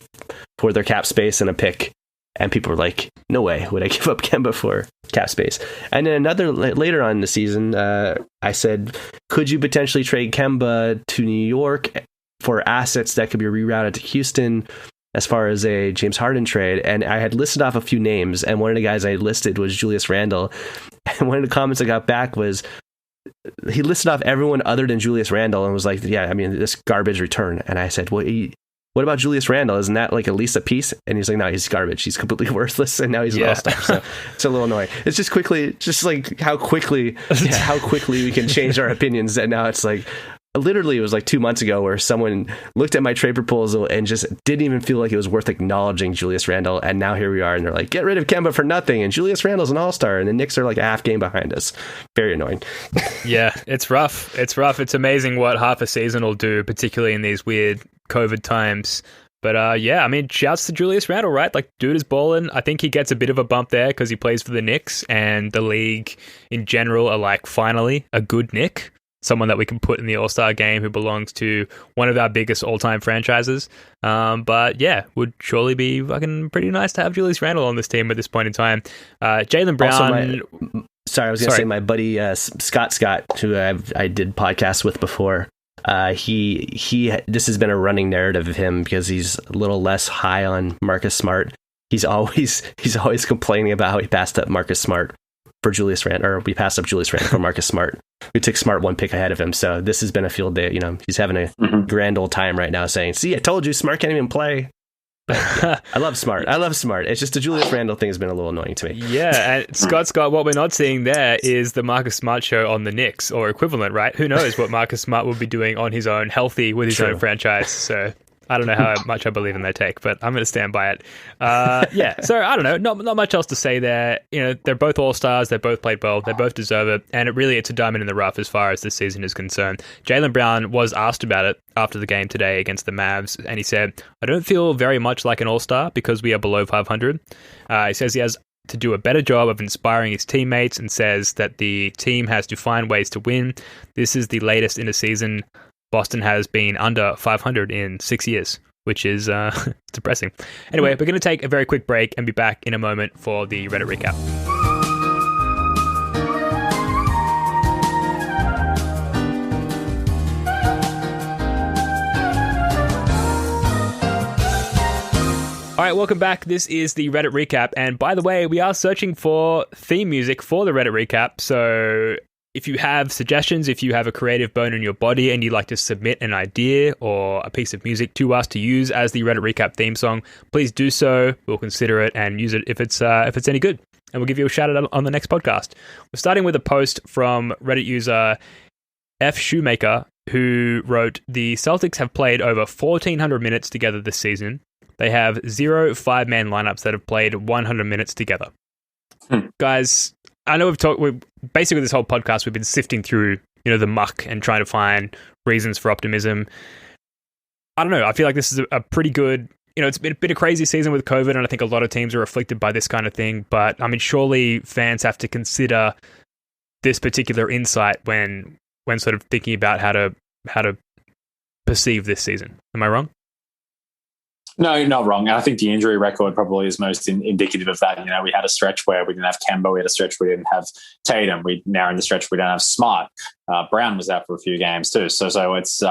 for their cap space and a pick. And people were like, no way would I give up Kemba for cap space. And then later on in the season, I said, could you potentially trade Kemba to New York for assets that could be rerouted to Houston as far as a James Harden trade? And I had listed off a few names, and one of the guys I listed was Julius Randle. And one of the comments I got back was, he listed off everyone other than Julius Randle and was like, yeah, I mean, this garbage return. And I said, what about Julius Randle? Isn't that like at least a piece? And he's like, no, he's garbage. He's completely worthless. And now he's an all-star. So it's a little annoying. It's just like how quickly we can change our opinions. And now it's like, literally it was like 2 months ago where someone looked at my trade proposal and just didn't even feel like it was worth acknowledging Julius Randle. And now here we are, and they're like, get rid of Kemba for nothing. And Julius Randle's an all-star. And the Knicks are like a half game behind us. Very annoying. Yeah, it's rough. It's amazing what half a season will do, particularly in these weird COVID times. But I mean, shouts to Julius Randle, right? Like, dude is balling. I think he gets a bit of a bump there because he plays for the Knicks, and the league in general are like, finally, a good Knick. Someone that we can put in the All-Star game who belongs to one of our biggest all-time franchises. But yeah, would surely be fucking pretty nice to have Julius Randle on this team at this point in time. Jaylen Brown... I was going to say my buddy Scott, who I did podcasts with before. This has been a running narrative of him because he's a little less high on Marcus Smart. He's always complaining about how he passed up Marcus Smart for Julius Randle, or we passed up Julius Randle for Marcus Smart. We took Smart one pick ahead of him. So this has been a field day. He's having a grand old time right now saying, see, I told you Smart can't even play. But, I love Smart. It's just the Julius Randle thing has been a little annoying to me. Yeah, and Scott, what we're not seeing there is the Marcus Smart show on the Knicks or equivalent, right? Who knows what Marcus Smart will be doing on his own, healthy with his own franchise. So I don't know how much I believe in their take, but I'm going to stand by it. So I don't know. Not much else to say there. They're both all-stars. They both played well. They both deserve it. And it's a diamond in the rough as far as this season is concerned. Jaylen Brown was asked about it after the game today against the Mavs, and he said, I don't feel very much like an all-star because we are below 500. He says he has to do a better job of inspiring his teammates and says that the team has to find ways to win. This is the latest in a season Boston has been under 500 in 6 years, which is depressing. Anyway, we're going to take a very quick break and be back in a moment for the Reddit recap. All right, welcome back. This is the Reddit recap. And by the way, we are searching for theme music for the Reddit recap. So if you have suggestions, if you have a creative bone in your body and you'd like to submit an idea or a piece of music to us to use as the Reddit recap theme song, please do so. We'll consider it and use it if it's any good. And we'll give you a shout out on the next podcast. We're starting with a post from Reddit user F. Shoemaker, who wrote, the Celtics have played over 1,400 minutes together this season. They have 0 5-man lineups that have played 100 minutes together. Guys, I know basically this whole podcast, we've been sifting through, the muck and trying to find reasons for optimism. I don't know. I feel like this is a pretty good, it's been a crazy season with COVID, and I think a lot of teams are afflicted by this kind of thing. But I mean, surely fans have to consider this particular insight when sort of thinking about how to perceive this season. Am I wrong? No, you're not wrong. I think the injury record probably is most indicative of that. We had a stretch where we didn't have Kemba. We had a stretch where we didn't have Tatum. We now in the stretch we don't have Smart. Brown was out for a few games too. So it's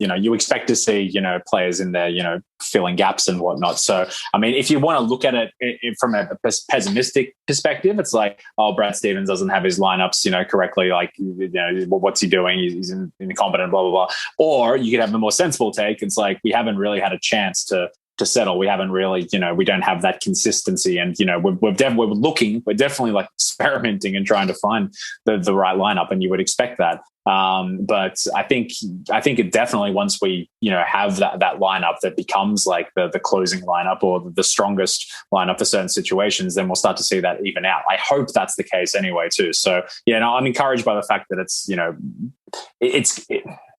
you expect to see players in there filling gaps and whatnot. So I mean, if you want to look at it from a pessimistic perspective, it's like, oh, Brad Stevens doesn't have his lineups correctly. Like what's he doing? He's incompetent. Blah blah blah. Or you could have the more sensible take. It's like we haven't really had a chance to settle. We haven't really, we don't have that consistency, and we're definitely like experimenting and trying to find the right lineup, and you would expect that. But I think it definitely, once we have that lineup that becomes like the closing lineup or the strongest lineup for certain situations, then we'll start to see that even out. I hope that's the case anyway too. So I'm encouraged by the fact that it's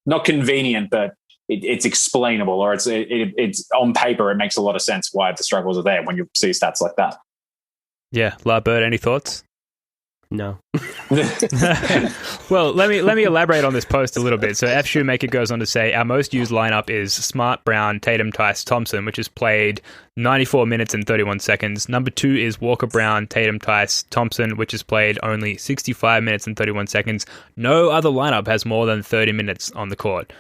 not convenient, but it's explainable, or it's on paper, it makes a lot of sense why the struggles are there when you see stats like that. Yeah. La Bird, any thoughts? No. Well, let me elaborate on this post a little bit. So F. Shoemaker goes on to say, our most used lineup is Smart, Brown, Tatum, Tice, Thompson, which has played 94 minutes and 31 seconds. Number 2 is Walker, Brown, Tatum, Tice, Thompson, which has played only 65 minutes and 31 seconds. No other lineup has more than 30 minutes on the court.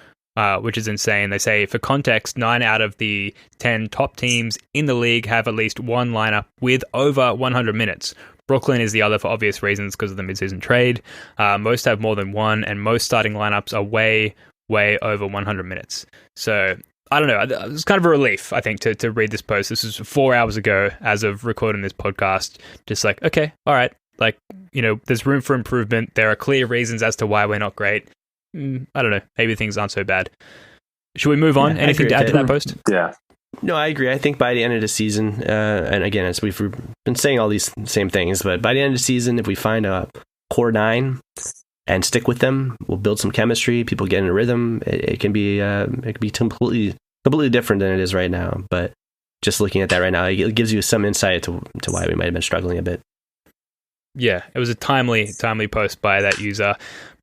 Which is insane. They say, for context, 9 out of the 10 top teams in the league have at least one lineup with over 100 minutes. Brooklyn is the other for obvious reasons because of the midseason trade. Most have more than one, and most starting lineups are way, way over 100 minutes. So, I don't know. It's kind of a relief, I think, to read this post. This is 4 hours ago as of recording this podcast. Just like, okay, all right. Like, there's room for improvement. There are clear reasons as to why we're not great. I don't know. Maybe things aren't so bad. Should we move on? Anything to add to that post? Yeah. No, I agree. I think by the end of the season, and again, as we've been saying all these same things, but by the end of the season, if we find a core 9 and stick with them, we'll build some chemistry. People get in a rhythm. It can be completely different than it is right now. But just looking at that right now, it gives you some insight to why we might have been struggling a bit. Yeah, it was a timely post by that user.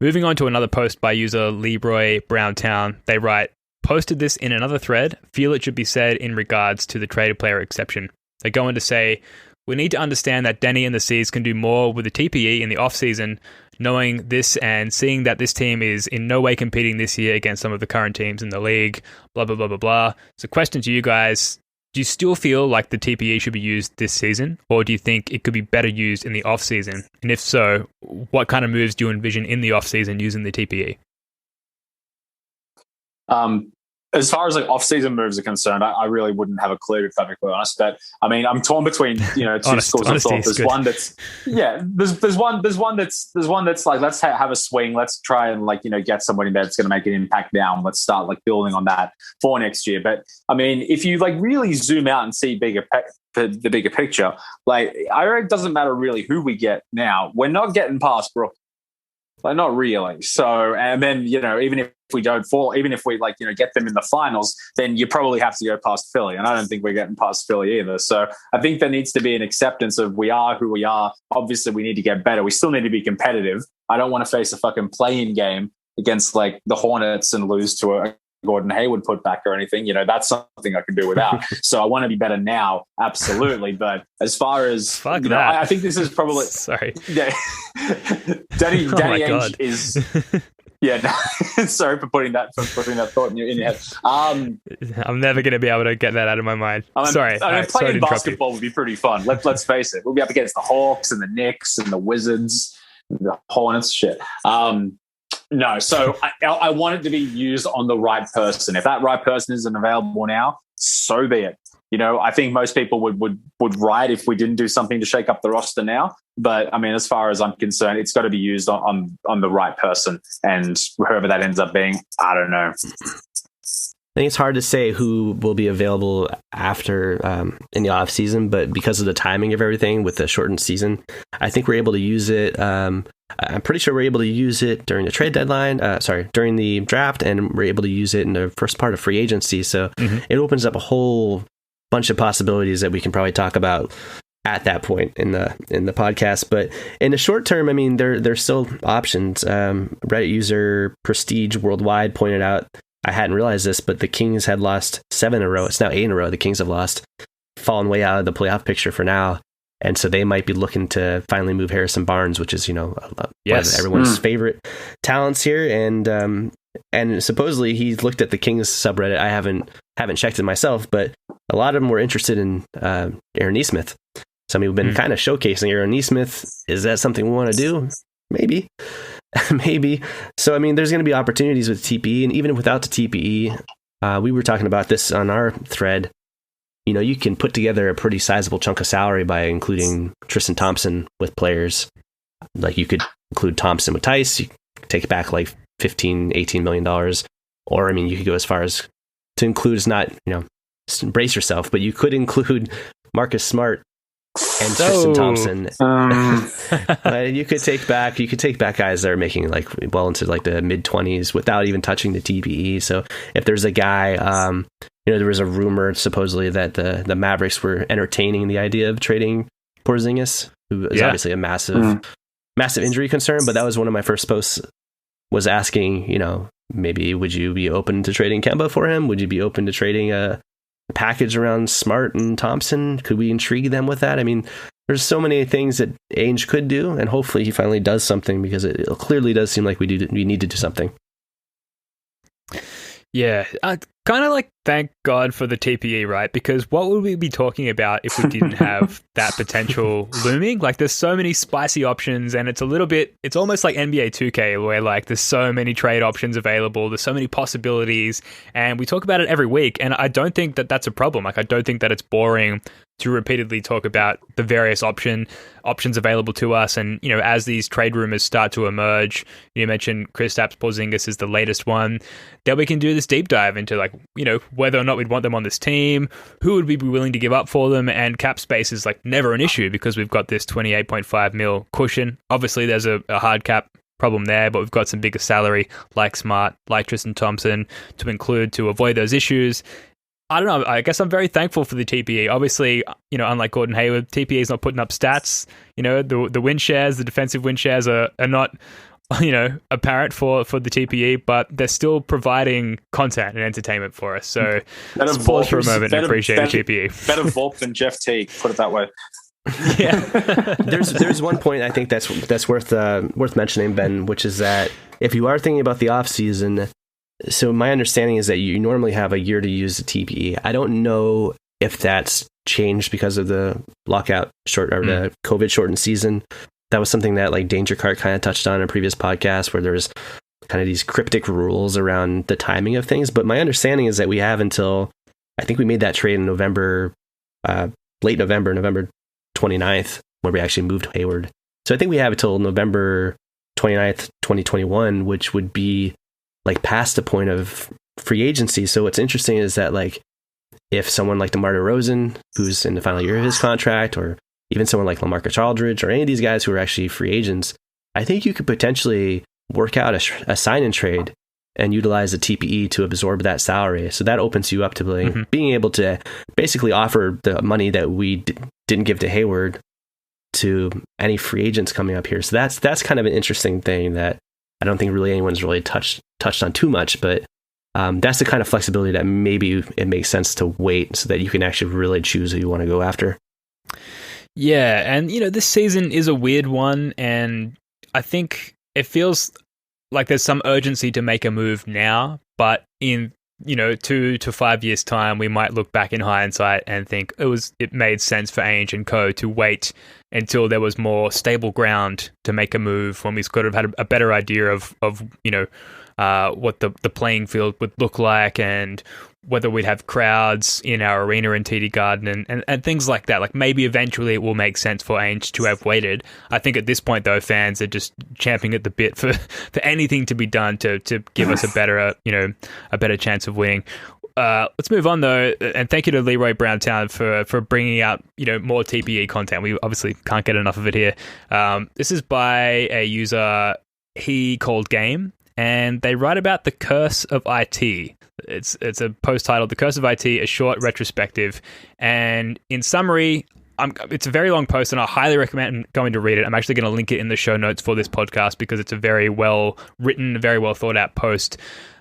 Moving on to another post by user Leroy Browntown. They write, posted this in another thread. Feel it should be said in regards to the traded player exception. They go on to say, we need to understand that Denny and the C's can do more with the TPE in the off-season. knowing this and seeing that this team is in no way competing this year against some of the current teams in the league, blah, blah, blah, blah, blah. So question to you guys, do you still feel like the TPE should be used this season, or do you think it could be better used in the off-season? And if so, what kind of moves do you envision in the off-season using the TPE? As far as like off-season moves are concerned, I really wouldn't have a clue, to be perfectly honest. But I mean, I'm torn between two schools of thought. There's one that's there's one that's like, let's have a swing, let's try and get somebody that's going to make an impact now, and let's start building on that for next year. But I mean, if you really zoom out and see the bigger picture, I reckon it doesn't matter really who we get now. We're not getting past Brooklyn. Not really. So, and then, even if we don't fall, even if we get them in the finals, then you probably have to go past Philly. And I don't think we're getting past Philly either. So I think there needs to be an acceptance of we are who we are. Obviously, we need to get better. We still need to be competitive. I don't want to face a fucking play-in game against the Hornets and lose to a Gordon Hayward putback or anything. That's something I can do without. So I want to be better now, absolutely. But as far as I think this is probably sorry. Yeah, Danny God. is. Yeah, no, sorry for putting that thought in your head. I'm never going to be able to get that out of my mind. Sorry. Playing basketball would be pretty fun. Let's face it. We'll be up against the Hawks and the Knicks and the Wizards, the Hornets. Shit. No, so I want it to be used on the right person. If that right person isn't available now, so be it. I think most people would riot if we didn't do something to shake up the roster now. But I mean, as far as I'm concerned, it's got to be used on the right person, and whoever that ends up being, I don't know. I think it's hard to say who will be available after in the off season, but because of the timing of everything with the shortened season, I think we're able to use it. I'm pretty sure we're able to use it during the trade deadline. During the draft, and we're able to use it in the first part of free agency. So it opens up a whole bunch of possibilities that we can probably talk about at that point in the podcast. But in the short term, I mean, there's still options. Reddit user Prestige Worldwide pointed out, I hadn't realized this, but the Kings had lost 7 in a row. It's now 8 in a row. The Kings have lost, fallen way out of the playoff picture for now. And so they might be looking to finally move Harrison Barnes, which is, one of everyone's favorite talents here. And supposedly he's looked at the Kings subreddit. I haven't checked it myself, but a lot of them were interested in Aaron Nesmith. So I mean, we've been kind of showcasing Aaron Nesmith. Is that something we want to do? Maybe. Maybe. So, I mean, there's going to be opportunities with TPE, and even without the TPE, we were talking about this on our thread. You can put together a pretty sizable chunk of salary by including Tristan Thompson with players. You could include Thompson with Tice. You take back $15-18 million. Or, I mean, you could go as far as to include, is not, brace yourself, but you could include Marcus Smart and Tristan Thompson. You could take back guys that are making well into the mid-20s without even touching the TPE. So if there's a guy, there was a rumor supposedly that the Mavericks were entertaining the idea of trading Porzingis, who is obviously a massive injury concern. But that was one of my first posts, was asking, maybe would you be open to trading Kemba for him? Would you be open to trading a package around Smart and Thompson? Could we intrigue them with that? I mean, there's so many things that Ainge could do, and hopefully he finally does something, because it clearly does seem like we need to do something. Yeah, kind of thank God for the TPE, right? Because what would we be talking about if we didn't have that potential looming? There's so many spicy options, and it's almost like NBA 2K, where there's so many trade options available, there's so many possibilities, and we talk about it every week, and I don't think that that's a problem. I don't think that it's boring to repeatedly talk about the various options available to us. And, as these trade rumors start to emerge, you mentioned Kristaps Porzingis is the latest one, then we can do this deep dive into whether or not we'd want them on this team, who would we be willing to give up for them, and cap space is never an issue because we've got this $28.5 million cushion. Obviously there's a hard cap problem there, but we've got some bigger salary like Smart, like Tristan Thompson to include to avoid those issues. I don't know. I guess I'm very thankful for the TPE. Obviously, unlike Gordon Hayward, TPE is not putting up stats. The win shares, the defensive win shares are not, apparent for the TPE, but they're still providing content and entertainment for us. So let's pause for a moment and appreciate the TPE. Better Volp than Jeff Teague, put it that way. Yeah. There's one point I think that's worth mentioning, Ben, which is that if you are thinking about the off season, so my understanding is that you normally have a year to use the TPE. I don't know if that's changed because of the lockout the COVID shortened season. That was something that like Danger Cart kind of touched on in a previous podcast, where there's kind of these cryptic rules around the timing of things. But my understanding is that we have until, I think we made that trade in November, late November 29th, where we actually moved Hayward. So I think we have until November 29th, 2021, which would be like past the point of free agency. So what's interesting is that like if someone like DeMar DeRozan, who's in the final year of his contract, or even someone like LaMarcus Aldridge, or any of these guys who are actually free agents, I think you could potentially work out a sign and trade and utilize the TPE to absorb that salary. So that opens you up to being able to basically offer the money that we didn't give to Hayward to any free agents coming up here. So that's kind of an interesting thing that I don't think really anyone's really touched on too much, but that's the kind of flexibility that maybe it makes sense to wait so that you can actually really choose who you want to go after. Yeah, and this season is a weird one, and I think it feels like there's some urgency to make a move now, but in 2 to 5 years time, we might look back in hindsight and think it made sense for Ainge and co to wait until there was more stable ground to make a move, when we could have had a better idea of what the playing field would look like, and whether we'd have crowds in our arena in TD Garden and things like that. Like maybe eventually it will make sense for Ainge to have waited. I think at this point though, fans are just champing at the bit for anything to be done to give us a better chance of winning. Let's move on though, and thank you to Leroy Browntown for bringing out more TPE content. We obviously can't get enough of it here. This is by a user he called Game, and they write about the curse of IT. It's a post titled "The Curse of IT: A Short Retrospective," and in summary, it's a very long post, and I highly recommend going to read it. I'm actually going to link it in the show notes for this podcast because it's a very well written, very well thought out post.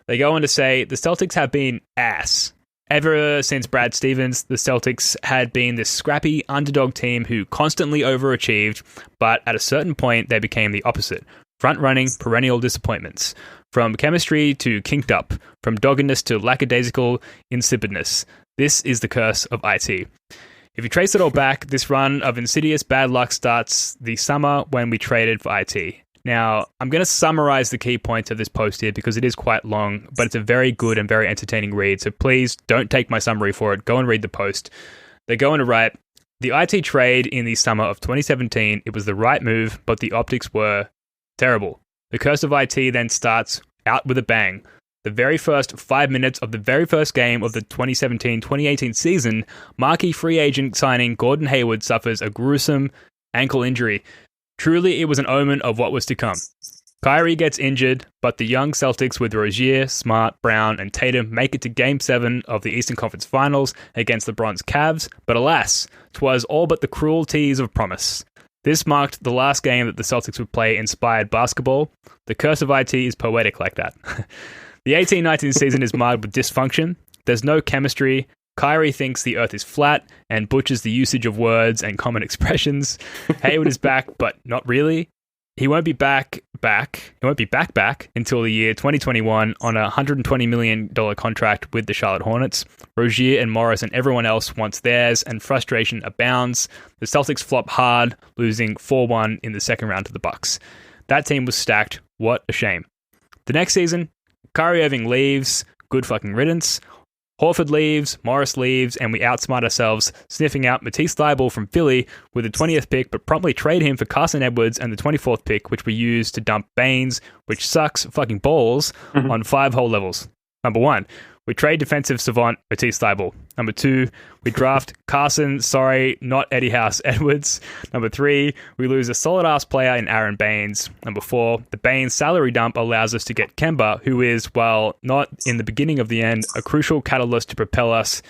They go on to say the Celtics have been ass. Ever since Brad Stevens, the Celtics had been this scrappy underdog team who constantly overachieved, but at a certain point they became the opposite. Front-running perennial disappointments. From chemistry to kinked up, from doggedness to lackadaisical insipidness. This is the curse of IT. If you trace it all back, this run of insidious bad luck starts the summer when we traded for IT. Now, I'm going to summarize the key points of this post here because it is quite long, but it's a very good and very entertaining read, so please don't take my summary for it. Go and read the post. They go on to write, the IT trade in the summer of 2017, it was the right move, but the optics were terrible. The curse of IT then starts out with a bang. The very first 5 minutes of the very first game of the 2017-2018 season, marquee free agent signing Gordon Hayward suffers a gruesome ankle injury. Truly, it was an omen of what was to come. Kyrie gets injured, but the young Celtics with Rozier, Smart, Brown, and Tatum make it to Game 7 of the Eastern Conference Finals against LeBron's Cavs, but alas, 'twas all but the cruel tease of promise. This marked the last game that the Celtics would play inspired basketball. The curse of IT is poetic like that. The 18-19 season is marred with dysfunction. There's no chemistry. Kyrie thinks the earth is flat and butchers the usage of words and common expressions. Hayward is back, but not really. He won't be back. He won't be back until the year 2021 on a $120 million contract with the Charlotte Hornets. Rozier and Morris and everyone else wants theirs, and frustration abounds. The Celtics flop hard, losing 4-1 in the second round to the Bucks. That team was stacked. What a shame. The next season, Kyrie Irving leaves. Good fucking riddance. Horford leaves, Morris leaves, and we outsmart ourselves, sniffing out Matisse Thybulle from Philly with the 20th pick, but promptly trade him for Carson Edwards and the 24th pick, which we use to dump Baines, which sucks fucking balls, on 5 whole levels. Number 1, we trade defensive savant Matisse Thybulle. Number 2, we draft Carson, not Eddie House Edwards. Number 3, we lose a solid-ass player in Aaron Baines. Number 4, the Baines salary dump allows us to get Kemba, who is, while not in the beginning of the end, a crucial catalyst to propel us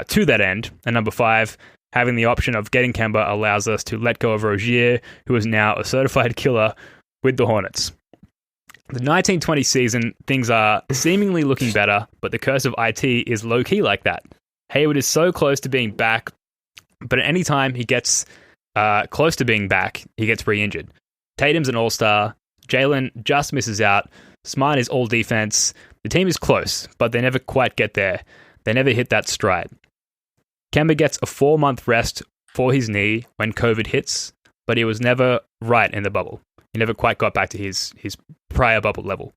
to that end. And number 5, having the option of getting Kemba allows us to let go of Rozier, who is now a certified killer with the Hornets. The 1920 season, things are seemingly looking better, but the curse of IT is low-key like that. Hayward is so close to being back, but at any time he gets close to being back, he gets re-injured. Tatum's an all-star. Jalen just misses out. Smart is all defense. The team is close, but they never quite get there. They never hit that stride. Kemba gets a 4-month rest for his knee when COVID hits, but he was never right in the bubble. He never quite got back to his prior bubble level.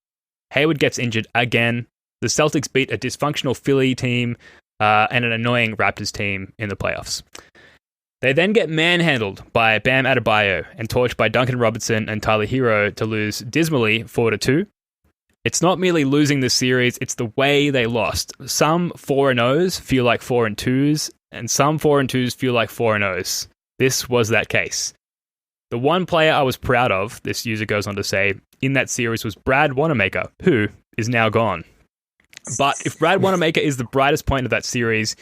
Hayward gets injured again. The Celtics beat a dysfunctional Philly team and an annoying Raptors team in the playoffs. They then get manhandled by Bam Adebayo and torched by Duncan Robinson and Tyler Hero to lose dismally 4-2. It's not merely losing the series, it's the way they lost. Some 4-0s feel like 4-2s, and some 4-2s feel like 4-0s. This was that case. The one player I was proud of, this user goes on to say, in that series was Brad Wanamaker, who is now gone. But if Brad Wanamaker is the brightest point of that series,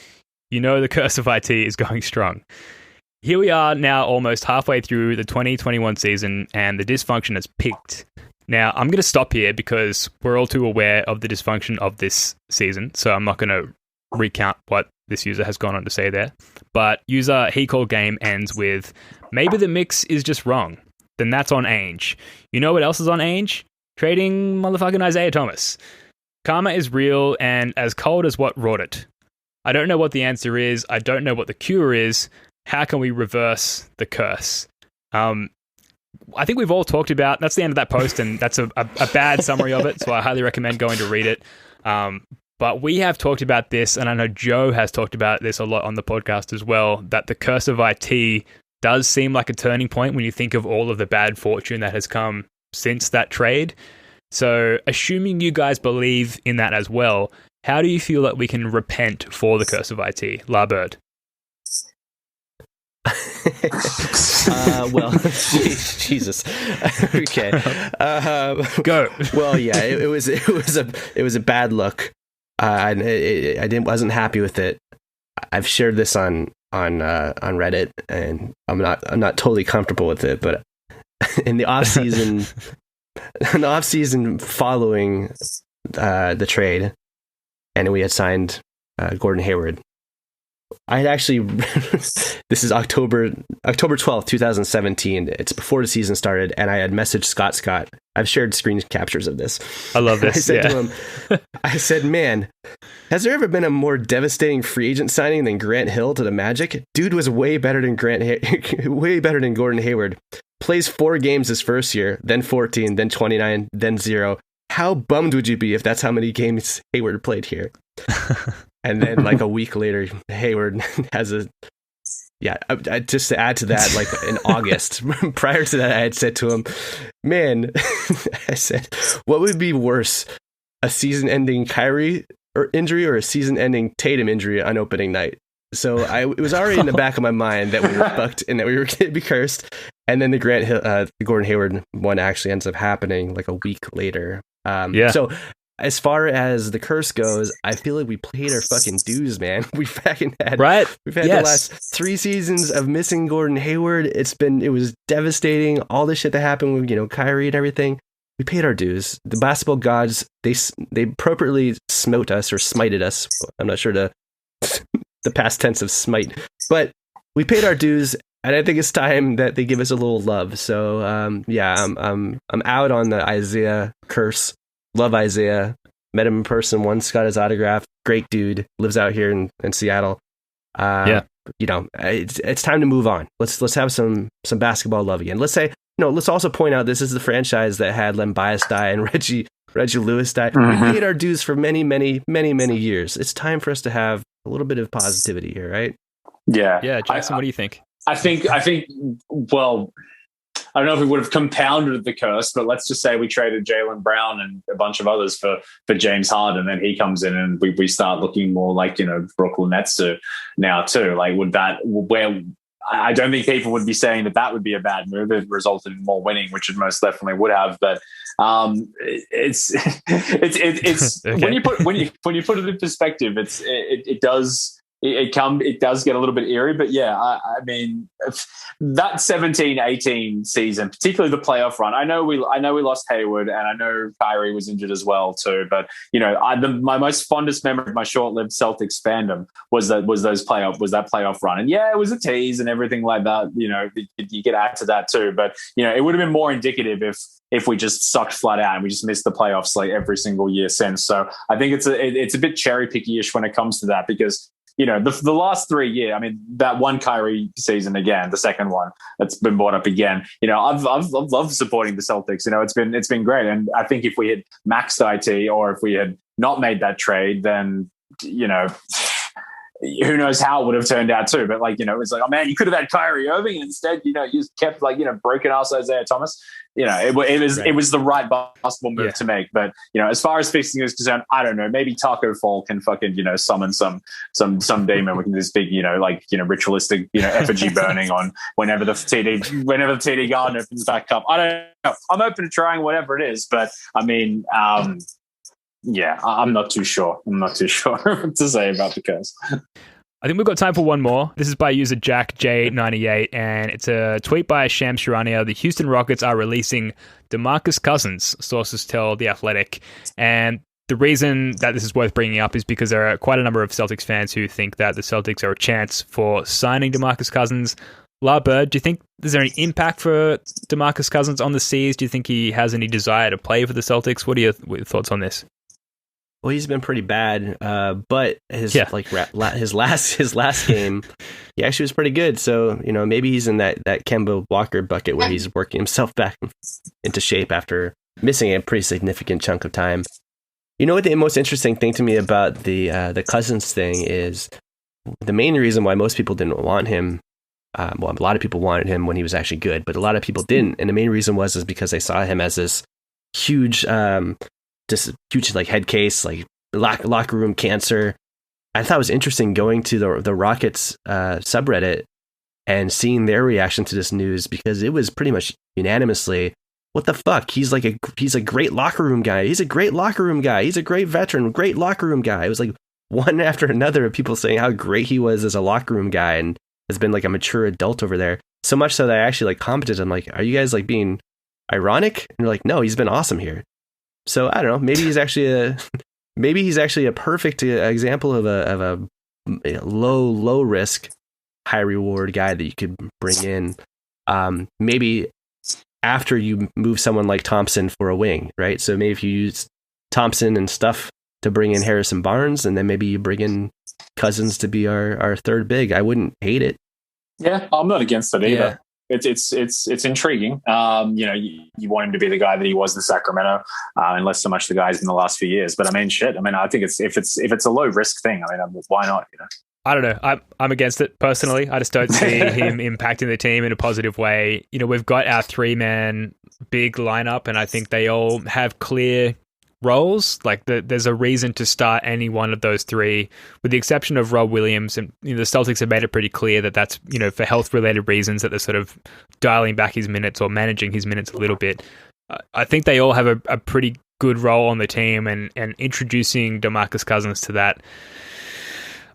you know the curse of IT is going strong. Here we are now almost halfway through the 2021 season, and the dysfunction has peaked. Now, I'm going to stop here because we're all too aware of the dysfunction of this season, so I'm not going to recount what this user has gone on to say there. But user he called game ends with, maybe the mix is just wrong. Then that's on Ainge. You know what else is on Ainge? Trading motherfucking Isaiah Thomas. Karma is real and as cold as what wrought it. I don't know what the answer is. I don't know what the cure is. How can we reverse the curse? I think we've all talked about, that's the end of that post, and that's a bad summary of it, so I highly recommend going to read it. But we have talked about this, and I know Joe has talked about this a lot on the podcast as well, that the curse of IT does seem like a turning point when you think of all of the bad fortune that has come since that trade. So assuming you guys believe in that as well, how do you feel that we can repent for the curse of IT? La Bird. Well, Jesus. Okay. Go. Well, yeah, it was a bad look. I wasn't happy with it. I've shared this on Reddit, and I'm not totally comfortable with it. But in the off season following the trade, and we had signed Gordon Hayward. I had actually, this is October 12th, 2017. It's before the season started, and I had messaged Scott. I've shared screen captures of this. I love this. I said to him, I said, man, has there ever been a more devastating free agent signing than Grant Hill to the Magic? Dude was way better than way better than Gordon Hayward. Plays 4 games his first year, then 14, then 29, then 0. How bummed would you be if that's how many games Hayward played here? And then like a week later, Hayward has just to add to that, like in August, prior to that, I had said to him, man, I said, what would be worse, a season-ending Kyrie injury or a season-ending Tatum injury on opening night? So it was already in the back of my mind that we were fucked and that we were going to be cursed. And then the Gordon Hayward one actually ends up happening like a week later. So as far as the curse goes, I feel like we paid our fucking dues, man. We've had the last 3 seasons of missing Gordon Hayward. It was devastating. All the shit that happened with, Kyrie and everything. We paid our dues. The basketball gods, they appropriately smote us or smited us. I'm not sure the past tense of smite, but we paid our dues. And I think it's time that they give us a little love. So, I'm out on the Isaiah curse. Love Isaiah. Met him in person once. Got his autograph. Great dude. Lives out here in Seattle. It's time to move on. Let's have some basketball love again. Let's also point out this is the franchise that had Len Bias die and Reggie Lewis die. Mm-hmm. We paid our dues for many, many, many, many years. It's time for us to have a little bit of positivity here, right? Yeah. Yeah, Jason, what do you think? I think, well, I don't know if we would have compounded the curse, but let's just say we traded Jalen Brown and a bunch of others for James Harden, and then he comes in and we start looking more like, Brooklyn Nets now too. Like, I don't think people would be saying that would be a bad move. It resulted in more winning, which it most definitely would have. But it's when you put it in perspective, it it does get a little bit eerie, but yeah, I mean that 17-18 season, particularly the playoff run. I know we lost Hayward, and I know Kyrie was injured as well too. But my most fondest memory of my short-lived Celtics fandom was that playoff run, and yeah, it was a tease and everything like that. You could add to that too, but it would have been more indicative if we just sucked flat out and we just missed the playoffs like every single year since. So I think it's a bit cherry picky-ish when it comes to that, because the last 3 years, I mean, that one Kyrie season again, the second one that's been brought up again. I've loved supporting the Celtics. It's been great, and I think if we had maxed IT or if we had not made that trade, then who knows how it would have turned out too. But it's like, oh man, you could have had Kyrie Irving, and instead, you just kept broken ass Isaiah Thomas. It was the right basketball move to make. But as far as fixing is concerned, I don't know. Maybe Taco Fall can fucking summon some demon. We can just big ritualistic effigy burning on whenever the TD Garden opens back up. I don't know. I'm open to trying whatever it is, but I mean, yeah, I'm not too sure. What to say about the curse. I think we've got time for one more. This is by user JackJ98, and it's a tweet by Shams Charania. The Houston Rockets are releasing DeMarcus Cousins, sources tell The Athletic. And the reason that this is worth bringing up is because there are quite a number of Celtics fans who think that the Celtics are a chance for signing DeMarcus Cousins. La Bird, do you think there's any impact for DeMarcus Cousins on the Seas? Do you think he has any desire to play for the Celtics? What are your thoughts on this? Well, he's been pretty bad, but his last game, he actually was pretty good. So maybe he's in that Kemba Walker bucket where he's working himself back into shape after missing a pretty significant chunk of time. What the most interesting thing to me about the Cousins thing is the main reason why most people didn't want him. A lot of people wanted him when he was actually good, but a lot of people didn't, and the main reason is because they saw him as this huge. Just huge head case, locker room cancer. I thought it was interesting going to the Rockets subreddit and seeing their reaction to this news, because it was pretty much unanimously, what the fuck? He's a great locker room guy. He's a great locker room guy. He's a great veteran, great locker room guy. It was one after another of people saying how great he was as a locker room guy and has been a mature adult over there. So much so that I actually commented, I'm like, are you guys being ironic? And they're like, no, he's been awesome here. So I don't know. Maybe he's actually a perfect example of a low risk, high reward guy that you could bring in. Maybe after you move someone like Thompson for a wing, right? So maybe if you use Thompson and stuff to bring in Harrison Barnes, and then maybe you bring in Cousins to be our third big. I wouldn't hate it. Yeah, I'm not against it either. Yeah. It's intriguing. You want him to be the guy that he was in Sacramento, and less so much the guys in the last few years. But I mean, shit. I mean, I think if it's a low risk thing, I mean, why not? I don't know. I'm against it personally. I just don't see him impacting the team in a positive way. We've got our 3-man big lineup, and I think they all have clear roles. There's a reason to start any one of those three, with the exception of Rob Williams. And the Celtics have made it pretty clear that that's for health related reasons, that they're sort of dialing back his minutes or managing his minutes a little bit. I think they all have a pretty good role on the team, and introducing DeMarcus Cousins to that,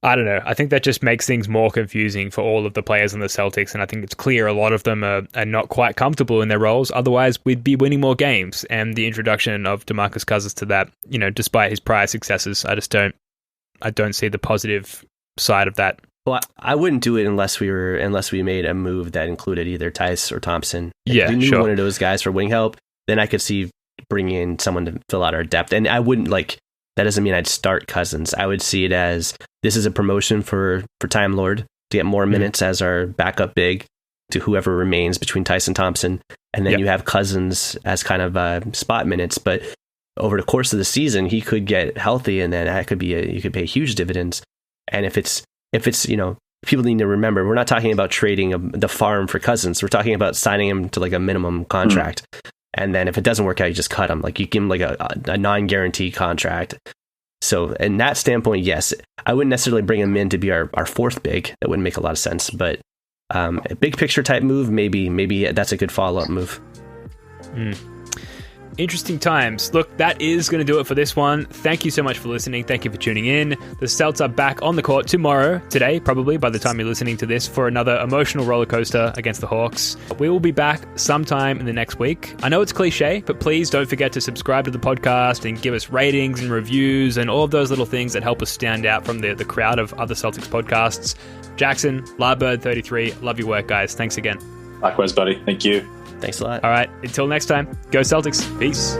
I don't know. I think that just makes things more confusing for all of the players in the Celtics, and I think it's clear a lot of them are not quite comfortable in their roles. Otherwise, we'd be winning more games. And the introduction of DeMarcus Cousins to that, despite his prior successes, I don't see the positive side of that. Well, I wouldn't do it unless we made a move that included either Tice or Thompson. If we knew one of those guys for wing help, then I could see bringing in someone to fill out our depth. And I wouldn't that doesn't mean I'd start Cousins. I would see it as this is a promotion for Time Lord to get more minutes as our backup big to whoever remains between Tyson Thompson. And then you have Cousins as kind of spot minutes. But over the course of the season, he could get healthy, and then that could be you could pay huge dividends. And if it's people need to remember, we're not talking about trading the farm for Cousins. We're talking about signing him to a minimum contract. And then if it doesn't work out, you just cut him. You give him a non-guaranteed contract. So in that standpoint, yes, I wouldn't necessarily bring him in to be our fourth big. That wouldn't make a lot of sense. But a big picture type move, maybe that's a good follow-up move. Interesting times. Look, that is going to do it for this one. Thank you so much for listening. Thank you for tuning in. The Celts are back on the court today, probably by the time you're listening to this, for another emotional roller coaster against the Hawks. We will be back sometime in the next week. I know it's cliche, but please don't forget to subscribe to the podcast and give us ratings and reviews and all of those little things that help us stand out from the crowd of other Celtics podcasts. Jackson, Larbird33, love your work, guys. Thanks again. Likewise, buddy. Thank you. Thanks a lot. All right, until next time, go Celtics. Peace.